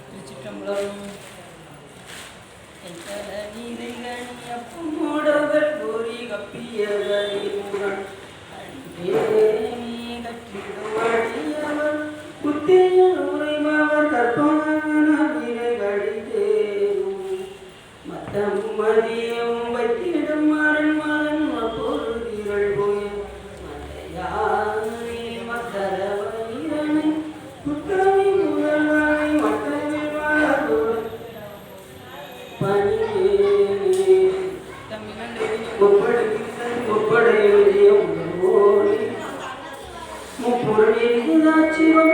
திருச்சிற்றம்பலம். அப்பமோடவர் கோரி கப்பியவர் குத்தியர் உரைமாவர் கற்பனை கழித்தேனும் மத்தம் மதியம் வைத்திடும் மரண் மகன் பொருதிகள் போய் மத்தையானை மத்தரவீரனை குற்றமை முதல்வனை மற்றவில் வாழ்வோடு பணியே ஒப்படையுடைய உணர்வோடு முப்பொருள் எரிதாட்சிவம்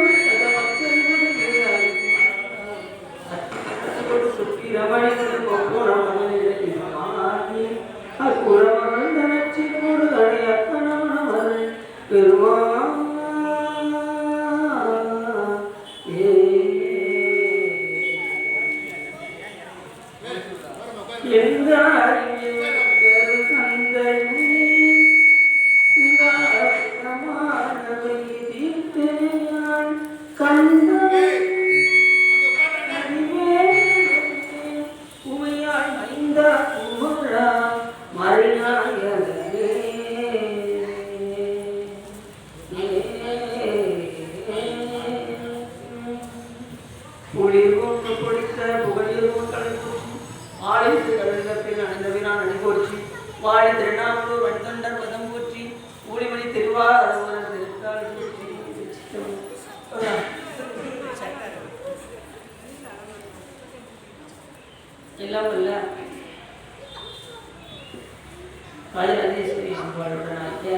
சுப்பிரமணியன் அக்குறமகள் தனச்சிவோடு அடைய கணவனவர் பெருமா வாழி திருநாமூர் வன்தொண்டர் பதம் போற்றி ஊழிமணி திருவார் எல்லாம் இல்ல ராஜராஜேஸ்வரி அம்பாளுடன் ஆகிய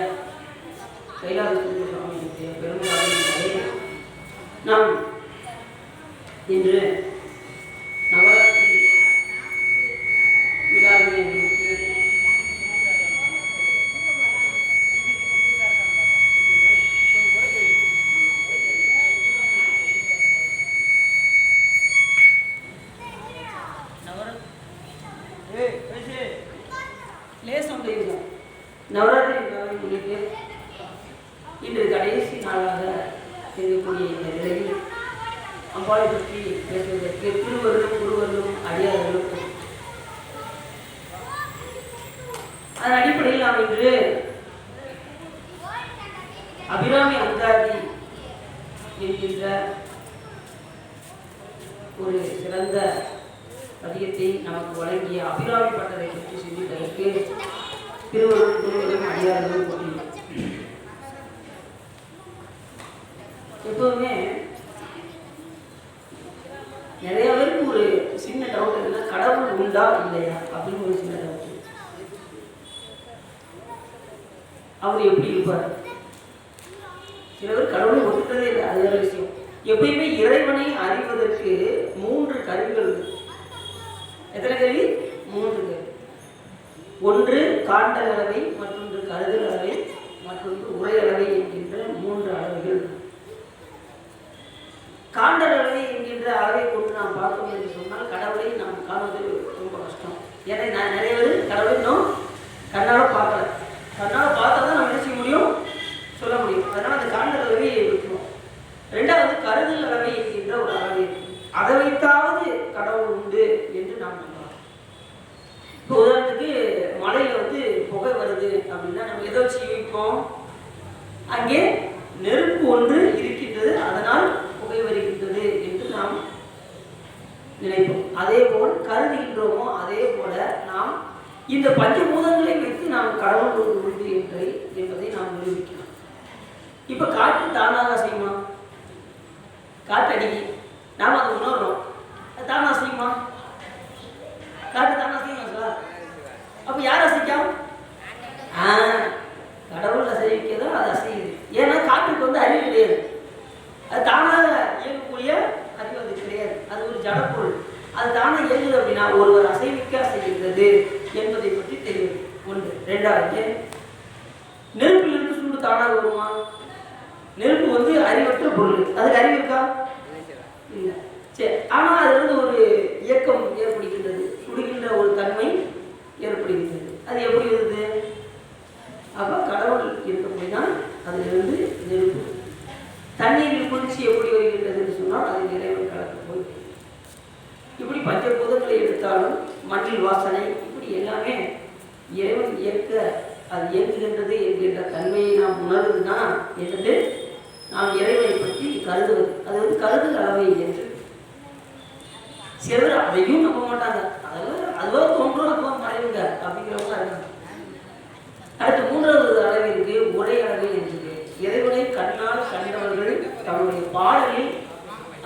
கைலாசேஸ்வரி சுவாமியுடைய பெரும்பாலும் நாம் இன்று நவராத்திரி விழாவினை நவராத்திரி விழாவை முன்னிட்டு இன்று கடைசி நாளாக இருக்கக்கூடிய இந்த நிலையில் அம்பாளை பற்றி பேசுவதற்கு திருவருளும் குருவருளும் அடியார்களும் அதன் அடிப்படையில் நாம் இன்று அபிராமி அந்தாதி என்கின்ற ஒரு சிறந்த பதியத்தை நமக்கு வழங்கிய அபிராமி பட்டதை பற்றி சிந்தித்ததற்கு திருவருளும் குருவருளும் அடியார்களும் போட்டியும். எப்பவுமே நிறைய பேருக்கு ஒரு சின்ன டவுட் இருக்குன்னா கடவுள் உண்டா இல்லையா அப்படின்னு ஒரு சின்ன டவுட். அவர் எப்படி இருப்பார்? சில பேர் கடவுளை ஒத்துக்கிறதே இல்லை, அது வேற விஷயம். எப்பயுமே இறைவனை அறிவதற்கு 3 கருவிகள் இருக்கு. எத்தனை கருவி? 3 கருவி. ஒன்று காண்டல் அளவை, மற்றொன்று கருதல் அளவை, மற்றொன்று உரை அளவை என்கின்ற 3 அளவைகள். காண்டல் அளவை என்கின்ற அளவை கொண்டு நாம் பார்த்தோம் என்று சொன்னால் கடவுளை நாம் காணுவது ரொம்ப கஷ்டம். ஏன்னா நான் நிறைய பேர் கடவுளை இன்னும் கண்ணால் பார்க்கல. கண்ணால் பார்த்தா தான் நம்ம என்ன செய்ய முடியும், சொல்ல முடியும். அதனால் அந்த காண்டல் அளவையை விட்டுருவோம். 2வது கருதல் அளவை என்கின்ற ஒரு அளவை, அதை வைத்தாவது கடவுள் உண்டு என்று நாம் நம்பலாம். இப்போ உதாரணத்துக்கு மலையில் புகை வருது அப்படின்னா நம்ம எதை வச்சு யோசிப்போம்? அங்கே நெருப்பு ஒன்று இருக்கின்றது, அதனால் புகை வருகின்றது என்று நாம் நினைப்போம். அதே போல் கருதுகின்றோமோ அதே போல நாம் இந்த பஞ்சபூதங்களை வைத்து நாம் கடவுள் உண்டு என்பதை நாம் நிரூபிக்கலாம். இப்ப காற்று தானாக செய்யுமா? காற்று அடிக்கி நாம் அதை உணர்றோம், அது தானா செய்யுமா? காற்று தானா செய்யுமா சார்? அப்ப யார் அசைக்கும்? கடவுள் அசைவிக்கதோ அது அசையுது. ஏன்னா காற்றுக்கு அறிவு கிடையாது, அது தானாக இயங்கக்கூடிய அறிவு அது கிடையாது. அது ஒரு ஜடப்பொருள், அது தானாக இயங்குது அப்படின்னா ஒருவர் அசைவிக்க அசைகின்றது என்பதை பற்றி தெரியும். 1. 2வது நெருப்பிலிருந்து சூடு தானாக வருமா? நெருப்பு அறிவற்ற பொருள், அதுக்கு அறிவு இருக்கா? இல்லை. சரி, ஆனால் அதுல ஒரு இயக்கம் ஏற்படுகின்றது, சுடுகின்ற ஒரு தன்மை ஏற்படுகின்றது. அது எப்படி வருது? அப்ப கடவுள் இருக்க போய் தான் அதிலிருந்து எதை எடுத்தாலும் மண்ணில் வாசனை, இப்படி எல்லாமே இறைவன் இயக்க அது இயங்குகின்றது என்கின்ற தன்மையை நாம் உணர்வதுதான் என்று நாம் இறைவனை பற்றி கருதுவது. அது கருதுகிற அளவை என்று சிலர் அதையும் நம்ப மாட்டாங்க. அதுவாக தோன்றும் அதுவாக மறைவுங்க அப்படிங்கிறவங்க இருக்காங்க. அடுத்து மூன்றாவது அளவிற்கு உரை அளவை என்று இறைவனை கண்ணால் கண்டவர்கள் தன்னுடைய பாடலில்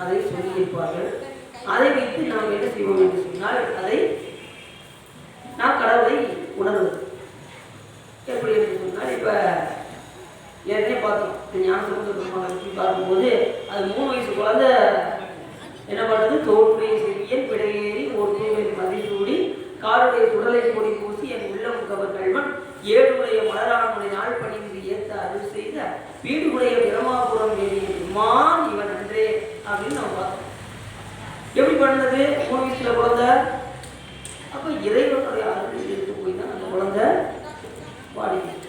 அதை சொல்லியிருப்பார்கள். அதை வைத்து நாம் என்ன செய்வோம் என்று சொன்னால் அதை நாம் கடவுளை உணர்வது. எப்படி என்று சொன்னால் இப்போ ஏற்கனவே பார்த்தோம், ஞானசம்பந்த பெருமாளை பற்றி பார்க்கும்போது அது 3 வயசு குழந்தை என்ன பண்ணுறது, தோற்றுடைய செவியன் பிடையேறி ஒரு தூவின் மதிசூடி காருடைய சுடலை கொடி பூசி என் உள்ளம் கவர் கல்வன் ஏழுடைய மலரானுடைய நாள் பணிந்து ஏற்ற அருள் செய்த வீடுடைய பிரமாபுரம் மான் இவன் அன்றே அப்படின்னு நம்ம பார்த்தோம். எப்படி பண்ணது? 3 வயசுல குழந்தை. அப்போ இறைவனுடைய அருள் எடுத்து போய் தான் அந்த குழந்தை பாடினார்.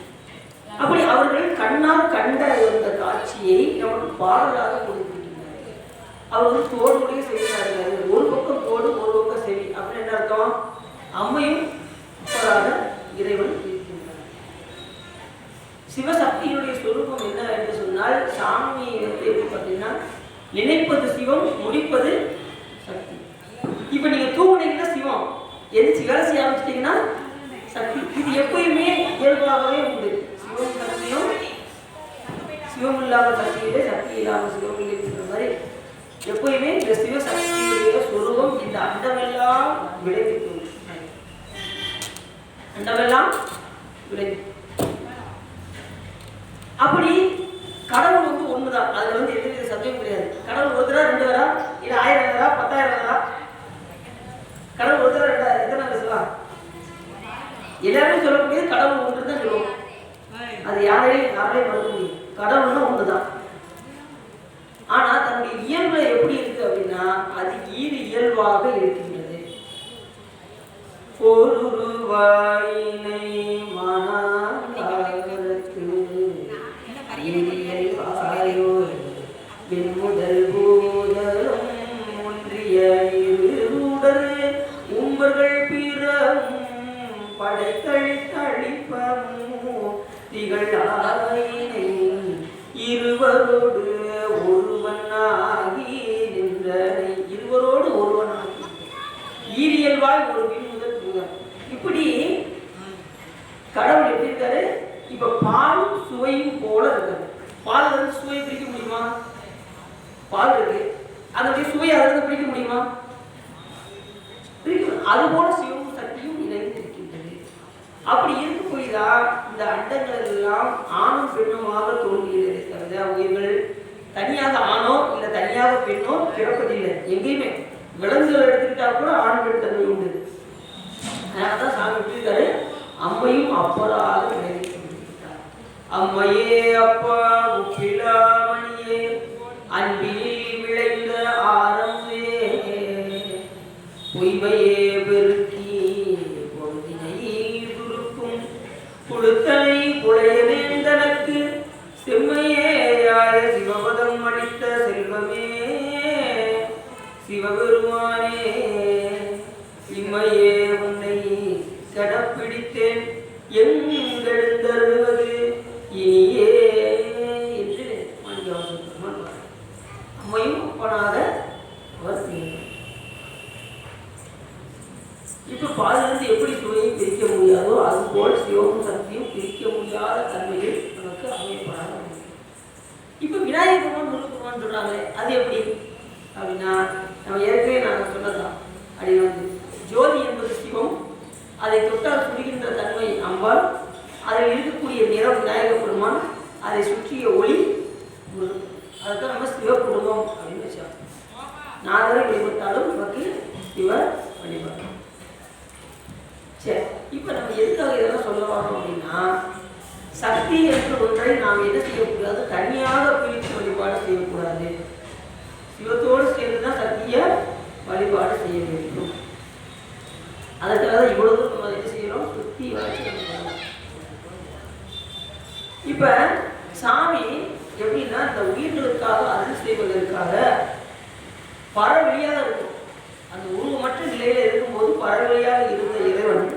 அப்படி அவர்கள் கண்ணால் கண்ட அந்த காட்சியை நமக்கு பாடலாக கொடுத்திருக்கிறார்கள். அவர் தோடுடைய செய்கிறார்கள். ஒரு பக்கம் தோடு, ஒரு பக்கம் செவி. அப்படின்னு என்ன அர்த்தம்? அம்மையும் இறைவன் இருக்கின்றார். சிவசக்தியினுடைய சொரூபம் என்ன என்று சொன்னால், சாமி எப்படி பார்த்தீங்கன்னா நினைப்பது சிவம், முடிப்பது சக்தி. இப்ப நீங்க தூங்குனீங்கன்னா சிவம், எதிர்த்து வேலை செய்ய ஆரம்பிச்சிட்டீங்கன்னா சக்தி. இது எப்பயுமே இயல்பாகவே உண்டு. சிவம் சக்தியும், சிவம் இல்லாத சக்தி இல்லை, சக்தி இல்லாமல் சிவம் இல்லைங்கிற மாதிரி எப்பயுமே இந்த சிவசக்தியுடைய சொரூபம் இந்த அண்டமெல்லாம் விளைவிக்கும். அண்டமெல்லாம் விளைவிக்கும். அப்படி கடவுள் ஒண்ணுதான். அதுல எந்தவித சந்தேகம் கிடையாது. கடவுள் ஒரு தடவை 2 வரா, இல்ல 1000 வரா, 10,000 வரா? கடவுள் ஒரு தடவை 2 எத்தனை பேசலாம்? எல்லாருமே சொல்லக்கூடியது கடவுள் ஒன்று தான் சொல்லுவோம். அது யாரையும் மறுக்க முடியும். கடவுள்னா ஒண்ணுதான். ஆனா தன்னுடைய இயல்பு எப்படி இருக்கு அப்படின்னா அது இயல்பாக இருக்கின்றது. ஒருவாயினை மனத்து முதல் பூதலும் ஒன்றிய இருடர் உம்பர்கள் பிறவும் படைத்தளி தளிப்பமும் திகழாயினை இருவரோடு ஒருவனாகி நின்றனை. இருவரோடு ஒருவனாகி ஈரியல்வாய் ஒரு முதல் பூதம். இப்படி கடவுள் எப்படி இருக்காரு? இப்ப பாலும் சுவையும் போல இருக்காரு. பால் வந்து சுவையை பிரிக்க முடியுமா? பால் இருக்கு, அதனுடைய சுவையை அதிலிருந்து பிரிக்க முடியுமா? அதுபோல சிவமும் சக்தியும் இணைந்து இருக்கின்றது. அப்படி இருக்க போய்தான் இந்த அண்டங்கள் எல்லாம் ஆணும் பெண்ணுமாக தோன்றுகிறது. தவிர உயிர்கள் தனியாக ஆணோ இல்ல தனியாக பெண்ணோ பிறப்பதில்லை. எங்கேயுமே விலங்குகள் எடுத்துக்கிட்டா கூட ஆண் பெண் தன்மை உண்டு. அதனாலதான் சாமி இருக்காரு, அம்மையும் அப்பராக விளைவிக்கிறார். அம்மையே அப்பா உப்பிலாமணியே அன்பில் விளைந்த ஆரம்பே பொய்மையே பெருக்கி பொருதினை குறுக்கும் குழுத்தனை புலையனேந்தனக்கு செம்மையேயாய சிவபதம் அளித்த செல்வமே சிவபெருமானே இம்மையே உன்னை கடப்பிடித்தேன் எங்கெழுந்தருவது இனியே என்று மாணிக்கவாசகர் அம்மையும் அப்பனாக அவர் செய்கிறார். இப்ப பாலிலிருந்து எப்படி சுவையை பிரிக்க முடியாதோ அதுபோல் சிவமும் சக்தியும் பிரிக்க முடியாத தன்மையில் நமக்கு அமையப்படாத. இப்ப விநாயகர் பெருமான் முருகன் சொல்றாங்களே, அது எப்படி அப்படின்னா நம்ம ஏற்கனவே நாங்கள் சொன்னதான். அப்படின்னு ஜோதி என்பது சிவம், அதை தொட்டால் சுடுகின்ற தன்மை அம்பாள், அதில் இருக்கக்கூடிய நிறம் விநாயகர் பெருமான், அதை சுற்றிய ஒளி முருகன். அதுதான் நம்ம சிவ குடும்பம் அப்படின்னு வச்சோம். நாகரை வழிபட்டாலும் நமக்கு சிவ வழிபாடு. சரி, இப்போ நம்ம எதுக்காக இதெல்லாம் சொல்ல வரோம் அப்படின்னா, சக்தி என்ற ஒன்றை நாம் என்ன செய்யக்கூடாது, தனியாக பிரித்து வழிபாடு செய்யக்கூடாது. சிவத்தோடு சேர்ந்துதான் சக்தியை வழிபாடு செய்ய வேண்டும். அதுக்காக இவ்வளவு நம்ம என்ன செய்யறோம், சுத்தி வளர்ச்சி. இப்ப சாமி எப்படின்னா இந்த உயிர்களுக்காக அருள் செய்வதற்காக பரவெளியாக இருக்கும். அந்த உருவமற்ற நிலையில இருக்கும் பறவையாக இருந்த இறைவன்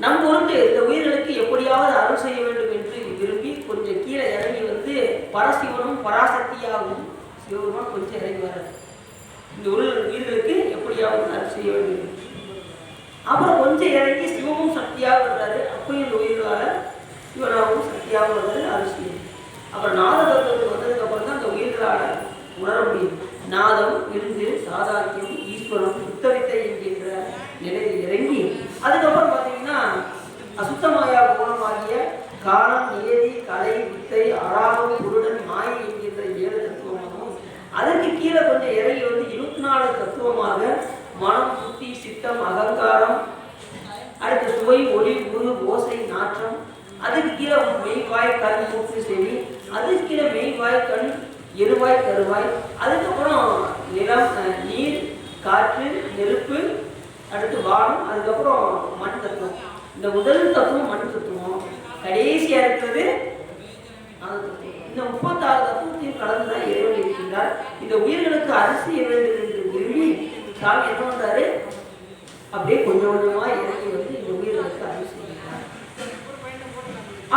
நம் பொருட்டு இந்த உயிர்களுக்கு எப்படியாவது அருள் செய்ய வேண்டும் என்று விரும்பி கொஞ்சம் கீழே இறங்கி வந்து பரசிவனும் பராசக்தியாகவும் சிவபெருமான் கொஞ்சம் இறங்கி வர இந்த உயிர்களுக்கு எப்படியாவது அருள் செய்ய வேண்டும். அப்புறம் கொஞ்சம் இறங்கி சிவமும் சக்தியாக வர்றாரு. அப்பயும் இந்த உயிர்களால் சிவனாகவும் சக்தியாக வர்றாரு அருள் செய்யும். அப்புறம் நாத தத்துவத்துக்கு வந்ததுக்கு அப்புறம் தான் அந்த உயிர்களால் உணர முடியும். நாதம், விருந்து, சாதாக்கியம், ஈஸ்வரம், சுத்தவித்தை என்கின்ற நிலையில் இறங்கி அதுக்கப்புறம் பார்த்தீங்கன்னா அசுத்தமாயா குணமாகிய காலம், நியதி, கலை, வித்தை, அராகம், குருடன், மாயை என்கின்ற 7 தத்துவமாகவும் அதற்கு கீழே கொஞ்சம் இறங்கி வந்து 24 தத்துவமாக மனம், புத்தி, சித்தம், அகங்காரம், அடுத்து சுவை, ஒளி, உரு, ஓசை, நாற்றம், அதுக்கு கீழே மெய்வாய், கண், மூக்கு, செவி, அதுக்கு கீழே மெய்வாய், கண், எருவாய், கருவாய், அதுக்கப்புறம் நிலம், நீர், காற்று, நெருப்பு, அடுத்து வானம், அதுக்கப்புறம் மண் தத்துவம். இந்த முதல் தத்துவம் மண் தத்துவம், கடைசியா இருக்கிறது இந்த 36 தத்துவத்தையும் கலந்துதான் இறைவன் இருக்கின்றார். இந்த உயிர்களுக்கு அரிசி வேண்டும் என்று விரும்பி சாமி என்ன பண்றாரு, அப்படியே கொஞ்சம் கொஞ்சமா இறங்கி வந்து இந்த உயிர்களுக்கு அரிசி செய்கிறார்.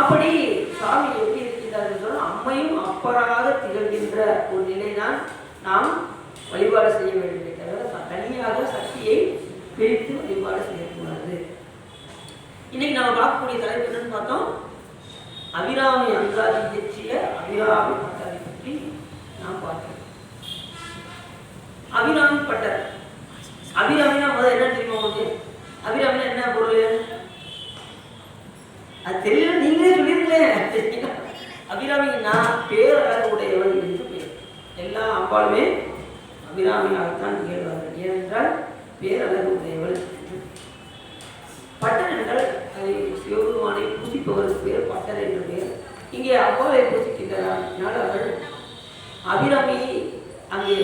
அப்படி சாமி எப்படி இருக்கின்றார் சொன்னால் அம்மையும் அப்பராக திகழ்கின்ற ஒரு நிலைதான் நாம் வழிபாடு செய்ய வேண்டும். தனியாக சக்தியை பிரித்து வழிபாடு செய்யக்கூடாது. இன்னைக்கு நம்ம பார்க்கக்கூடிய தலைப்பு என்னன்னு பார்த்தோம், அபிராமி அந்தாதி இயற்றிய அபிராமி பட்டரை பற்றி நாம் பார்க்கிறோம். அபிராமி பட்டர், அபிராமினா முதல்ல என்ன தெரியுமா உங்களுக்கு? அபிராமினா என்ன பொருள்? அது தெரியல, நீங்களே சொல்லியிருக்கேன். அபிராமின்னா பேரழகு உடையவள் என்று பெயர். எல்லா அம்பாலுமே அபிராமியாகத்தான் திகழ்வார்கள். ஏனென்றால் பேரழகு உடையவள். பட்டர் என்றால் அதை சிவபெருமானை பூசிப்பவருக்கு பேர் பட்டர் என்று பெயர். இங்கே அவ்வாவை பூசிக்கின்றனால் அவர்கள் அபிராமியை அங்கே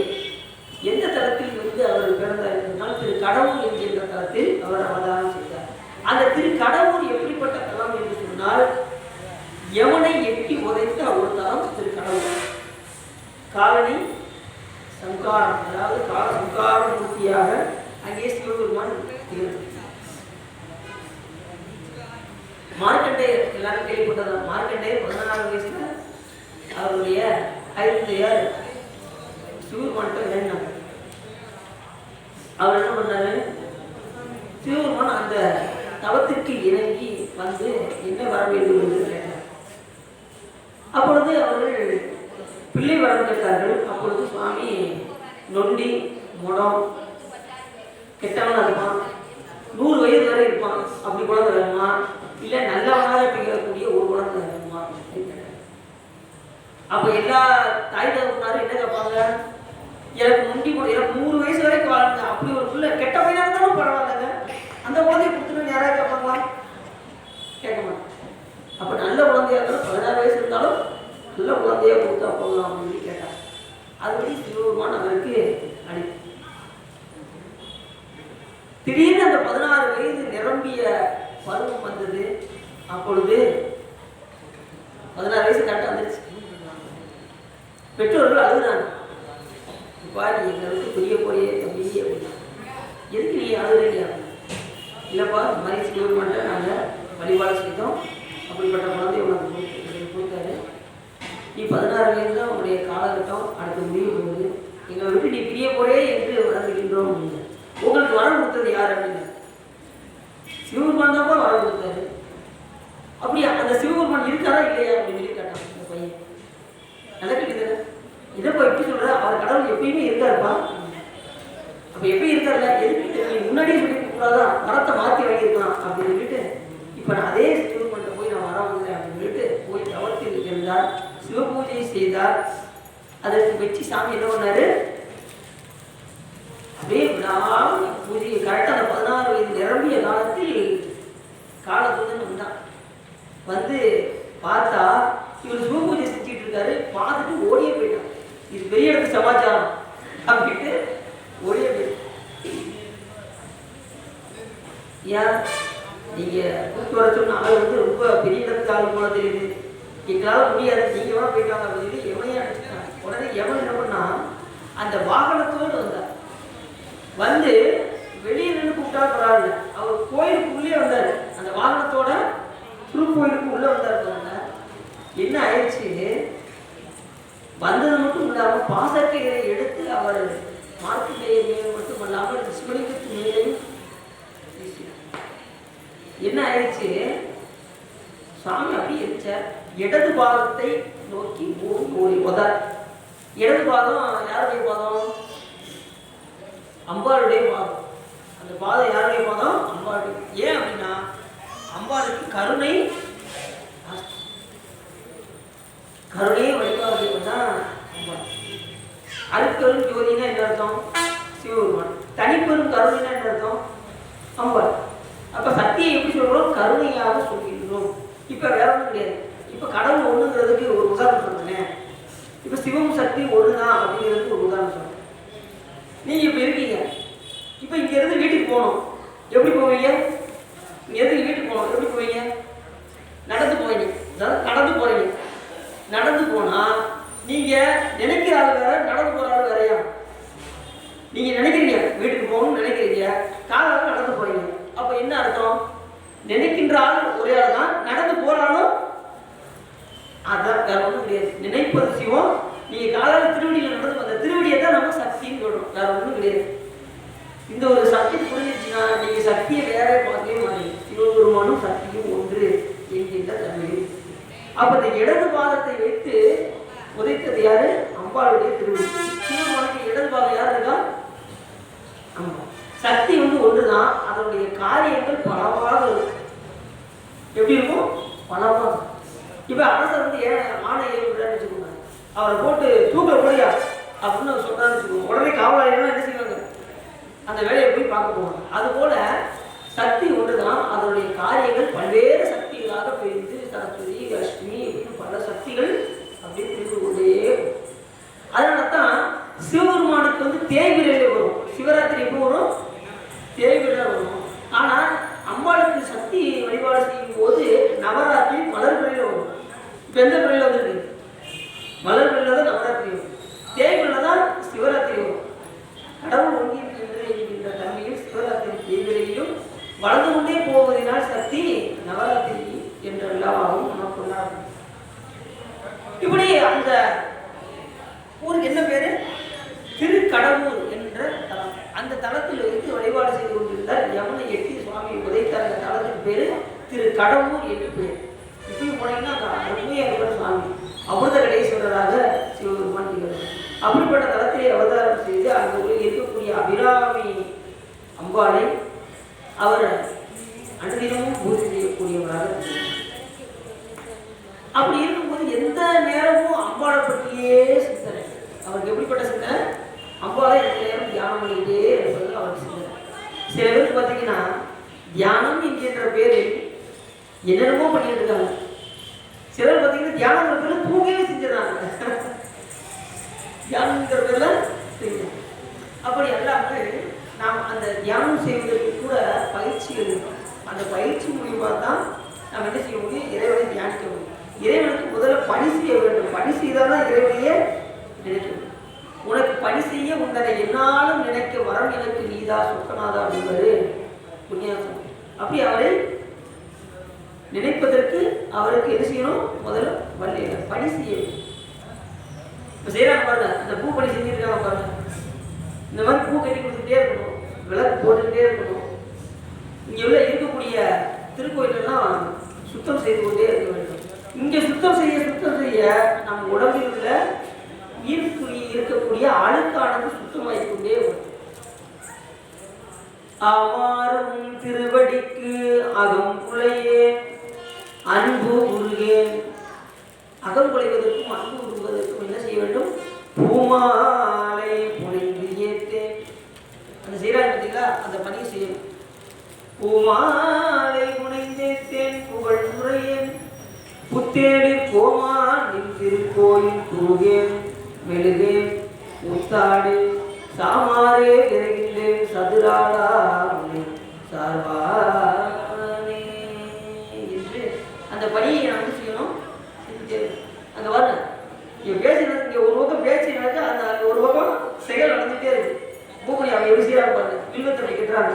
எந்த தளத்தில் வந்து அவர் பிறந்தார் என்றால் திரு கடவுள் என்கின்ற தளத்தில் அவர் அவதாரம் செய்தார். அந்த திரு கடவுள் எப்படிப்பட்ட தலம் என்று சொன்னால் யமனை எட்டி உதைத்த ஒரு தலம் திரு கடவுள். காலனி சங்காரம், அதாவது கால சங்கார மூர்த்தியாக அங்கே சிவபெருமான் திகழ்ந்தார். மார்க்கண்டேயர் எல்லாரும் கேள்விப்பட்டதான். மார்க்கண்டேயர் 14 வயசுல அவருடைய ஐந்தையார் சிவபெருமான்கிட்ட வேண்டாம். அவர் என்ன பண்ணாரு, சிவபெருமான் அந்த தவத்திற்கு இறங்கி வந்து என்ன வர வேண்டும் என்று கேட்டார். அப்பொழுது அவர்கள் பிள்ளை வரம் கேட்டார்கள். அப்பொழுது சுவாமி நொண்டி, முடம், கெட்டவனா இருப்பான், 100 வயது வரை இருப்பான், அப்படி குழந்தை வேணுமா, இல்லை நல்லவனாக திகழக்கூடிய ஒரு குழந்தை வேணுமா அப்படின்னு கேட்டார். அப்போ எல்லா தாய் தகவனாரும் என்ன கேட்பாங்க, எனக்கு நொண்டி எனக்கு 100 வயசு வரைக்கும் வாழ்ந்த அப்படி ஒரு பிள்ளை கெட்ட பையனா இருந்தாலும் பரவாயில்லைங்க, அந்த குழந்தைய கொடுத்துன்னு யாராவது கேட்பாங்களா? கேட்க மாட்டேன். அப்போ நல்ல குழந்தையா இருந்தாலும் 16 வயசு இருந்தாலும் நல்ல குழந்தையா கொடுத்தா போகலாம் அப்படின்னு கேட்டார். அதுபடி சிவபெருமான் அவருக்கு அடி. திடீர்னு அந்த 16 வயது நிரம்பிய பருவம் வந்தது. அப்பொழுது 16 வயசு கரெக்டாக வந்துருச்சு. பெற்றோர்கள் அழுகுறாங்க, இப்பா நீ எங்களுக்கு புரிய போறியே தம்பி அப்படின்னா, எதுக்கு நீ அழுகுறீங்க? இல்லைப்பா இந்த மாதிரி சிவபெருமான்ட்ட நாங்கள் வழிபாடு செய்தோம், அப்படிப்பட்ட குழந்தைய உனக்கு கொடுத்தாரு, நீ 16 வயது தான் உங்களுடைய காலகட்டம், அடுத்த முடிவு போகுது, எங்களை விட்டு நீ பிரிய போறே என்று வளர்ந்துகின்றோம் அப்படின்னு. உங்களுக்கு வரம் கொடுத்தது யார் அப்படின்னு? சிவபெருமான் தான்ப்பா வரம் கொடுத்தாரு. அப்படியா, அந்த சிவபெருமான் இருக்காரா இல்லையா அப்படின்னு சொல்லி கேட்டான் இந்த பையன். நடக்கிட்டு இதப்பா எப்படி சொல்ற, அவர் கடவுள் எப்பயுமே இருக்காருப்பா. அப்ப எப்பயும் இருக்காருல்ல, எதுக்கு நீ முன்னாடியே சொல்லி கூடாதான், வரத்தை மாற்றி வாங்கியிருக்கலாம் அப்படின்னு சொல்லிட்டு இப்ப நான் அதே சிவபெருமான் போய் நான் வர வந்தேன் அப்படின்னு சொல்லிட்டு போய் தவத்தில் இருந்தார், சிவபூஜை செய்தார். அதற்கு வச்சு சாமி என்ன பண்ணாரு, அப்படியே விடாமல் பூஜை கரெக்டாக அந்த 16 வயது நிரம்பிய காலத்தில் காலத்துடன் வந்தான். வந்து பார்த்தா இவர் சிவபூஜை செஞ்சுட்டு இருக்காரு. பார்த்துட்டு ஓடியே போயிட்டான். இது பெரிய இடத்து சமாச்சாரம் அப்படின்ட்டு ஓடியே போயிட்டான். ஏன் நீங்க கூட்டு வர சொன்ன ஆள் வந்து ரொம்ப பெரிய இடத்துக்கு ஆள் போல தெரியுது, எங்களால் முடியாது, நீங்க வேணா போயிட்டாங்க அப்படின்னு சொல்லி எவனையே அடிச்சுட்டாங்க. உடனே எவன் என்ன பண்ணா, அந்த வாகனத்தோடு வந்தார். வந்து வெளியே நின்று இருந்தாலும் பரவாயில்ல, அவர் கோயிலுக்குள்ளே வந்தார். அந்த வாகனத்தோட திருக்கோயிலுக்கு உள்ள வந்தார் பாருங்க. என்ன ஆயிடுச்சு, வந்தது மட்டும் இல்லாமல் பாசக்கையை எடுத்து அவர் மார்க்கெட்டையை மேலே மட்டும் இல்லாமல் சிவலிங்கத்து மேலேயும் என்ன ஆயிடுச்சு, சாமி அப்படி இருந்துச்சார். இடது பாதத்தை நோக்கி ஓடி உதார். இடது பாதம் யாருடைய பாதம்? அம்பாளுடைய பாதம். அந்த பாதம் யாருடைய பாதம்? அம்பாளுடைய. ஏன் அப்படின்னா அம்பாளுக்கு கருணை வழிபாடு தான் அம்பாள். அருட்பெரும் ஜோதினா என்ன அர்த்தம்? சிவபெருமான். தனிப்பெரும் கருணைனா என்ன அர்த்தம்? அம்பாள். அப்ப சக்தியை எப்படி சொல்றோம்? கருணையாக சொல்கின்றோம். இப்ப வேற ஒன்றும் கிடையாது. இப்ப கடவுள் ஒண்ணுங்கிறதுக்கு ஒரு உதாரணம் சொல்றேன். இப்ப சிவம் சக்தி ஒண்ணுதான் அப்படிங்கிறதுக்கு ஒரு உதாரணம் சொல்றேன். நீங்க இப்ப இருக்கீங்க, இப்ப இங்க இருந்து வீட்டுக்கு போகணும். எப்படி போவீங்க? இங்க இருந்து வீட்டுக்கு போகணும், எப்படி போவீங்க? நடந்து போவீங்க. நடந்து போறீங்க. நடந்து போனா நீங்க நினைக்கிற ஆள் வேற, நடந்து போற ஆள் வேறையா? நீங்க நினைக்கிறீங்க வீட்டுக்கு போகணும்னு நினைக்கிறீங்க, காலையில் நடந்து போறீங்க. அப்ப என்ன அர்த்தம்? நினைக்கின்ற ஆள் ஒரே ஆள் தான், நடந்து போறாலும் அதான், வேற ஒன்றும் கிடையாது. நினைப்பது சிவம். நீங்க காலையில் திருவடியில் நடந்து அந்த திருவடியை தான் நம்ம சக்தின்னு சொல்றோம், வேற ஒன்றும் கிடையாது. இந்த ஒரு சக்தி புரிஞ்சிச்சுன்னா நீங்க சக்தியை வேற பார்க்கவே மாட்டீங்க. சிவபெருமானும் சக்தியும் ஒன்று என்கின்ற தன்மையும். அப்ப இந்த இடது பாதத்தை வைத்து உதைத்தது யாரு? அம்பாளுடைய திருவடி. சிவபெருமானுக்கு இடது பாதம் யாரு இருக்கா? அம்மா. சக்தி ஒன்றுதான், அதனுடைய காரியங்கள் பலவாக இருக்கும். எப்படி இருக்கும்? பலவாக. இப்ப அரசர் ஆணை ஏற்படுறான்னு வச்சுக்கோங்க, அவரை போட்டு தூக்க போறியா அப்படின்னு சொல்றான்னு வச்சுக்கோங்க, உடனே காவலாளிகள் என்ன செய்வாங்க? அந்த வேலையை போய் பார்க்க போவாங்க. அது போல சக்தி ஒன்றுதான், அதனுடைய காரியங்கள் பல்வேறு சக்திகளாக பிரிந்து சரஸ்வதி, லட்சுமி இப்படின்னு பல சக்திகள் அப்படியே பிரிந்து கொண்டே. அதனாலதான் சிவபெருமானுக்கு தேய்பிரையில வரும். சிவராத்திரி எப்போ வரும்? தேய்பிரையில வரும். ஆனா அம்பாளுக்கு சக்தி வழிபாடு செய்யும் போது நவராத்திரி மலர்பிரையில வரும். இப்ப எந்த பிரையில வந்துருக்கு? மலர்பிரையில தான் நவராத்திரி வரும். தேய்பிரையில தான் சிவராத்திரி வரும். கடவுள் ஒன்றிய தன்மையில் சிவராத்திரி தேய்பிரையிலும் வளர்ந்து கொண்டே போவதனால் சக்தி நவராத்திரி என்ற விழாவாகவும் நம்ம கொண்டாடுறோம். இப்படி அந்த ஊருக்கு என்ன பேரு? திருக்கடவுர் என்ற தலம். அந்த தலத்தில் வைத்து வழிபாடு செய்து கொண்டிருந்தார் யமுனை எட்டி சுவாமி உதைத்த அந்த தலத்துக்கு பேரு திருக்கடவுர் என்று பேர். இப்பயும் போனீங்கன்னா அருமையாக சுவாமி அமிர்த கடேஸ்வரராக சிவபெருமான் திகழ்ந்தார். அப்படிப்பட்ட தலத்திலே அவதாரம் செய்து அந்த ஊரில் இருக்கக்கூடிய அபிராமி அம்பாளை அவர் அனுதினமும் பூஜை செய்யக்கூடியவராக. அப்படி இருக்கும்போது எந்த நேரமும் அம்பாளை பற்றியே சிந்தனை. அவருக்கு எப்படிப்பட்ட சிந்தனை? அம்பாளை எந்த நேரம் தியானம் பண்ணிக்கிட்டே இருப்பது அவருக்கு சிந்தனை. சில பேருக்கு பார்த்தீங்கன்னா தியானம் என்கின்ற பேரில் என்னென்னமோ பண்ணிட்டு இருக்காங்க. சிலர் பார்த்தீங்கன்னா தியானங்கிற பேர்ல தூங்கவே செஞ்சிடறாங்க. தியானங்கிற பேர்ல செய்யணும். அப்படி எல்லாமே நாம் அந்த தியானம் செய்வதற்கு கூட பயிற்சிகள் இருக்கும். அந்த பயிற்சி மூலியமாக தான் நாம் என்ன செய்ய முடியும்? இறைவனை தியானிக்க முடியும். இறைவனுக்கு முதல்ல பணி செய்ய வேண்டும். பணி செய்தால் தான் இறைவனையே நினைக்க முடியும். உனக்கு பணி செய்ய உங்களை என்னாலும் நினைக்க வரம் எனக்கு நீதா சொக்கநாதா அப்படிங்கிறது புண்ணியாசம். அப்படி அவரை நினைப்பதற்கு அவருக்கு என்ன செய்யணும்? முதல்ல வல்ல பணி செய்ய வேண்டும். இப்போ செய்யறாங்க பாருங்க, அந்த பூ பணி செஞ்சிருக்காங்க பாருங்க. இந்த மாதிரி பூ கட்டி கொடுத்துட்டே இருக்கணும், விளக்கு போட்டுக்கிட்டே இருக்கணும். இங்கே உள்ள இருக்கக்கூடிய திருக்கோயிலெல்லாம் சுத்தம் செய்து கொண்டே இருக்க வேண்டும். இங்கே சுத்தம் செய்ய நம் உடம்பில் உள்ள இருக்கக்கூடிய அழுக்கானது சுத்தமாகிக் கொண்டே வரும். ஆமாறும் திருவடிக்கு அகங்குலையே அன்பு உருகேன். அகம் குலைவதற்கும் அன்பு உருவதற்கும் என்ன செய்ய வேண்டும்? பூமாலை புனைந்து ஏற்றேன். அந்த செய்யறாங்க பார்த்தீங்களா, அந்த பணியை செய்யணும். பூமாலை புனைந்தேன் புகழ் முறையேன் புத்தேடி கோமான் நின் திருக்கோயில் தூகேன் மெழுகேன் முத்தாடு சாமாரே விரைகின்றேன் சதுராடா சார்பானே என்று அந்த பணியை நம்ம செய்யணும். அங்கே வரல இங்கே பேசினது, இங்கே ஒரு பக்கம் பேச்சு நடந்து அந்த ஒரு பக்கம் செயல் நடந்துகிட்டே இருக்கு. பூக்குடி அவங்க எப்படி செய்யறாங்க பாருங்க. வில்வத்தை அப்படி கட்டுறாங்க.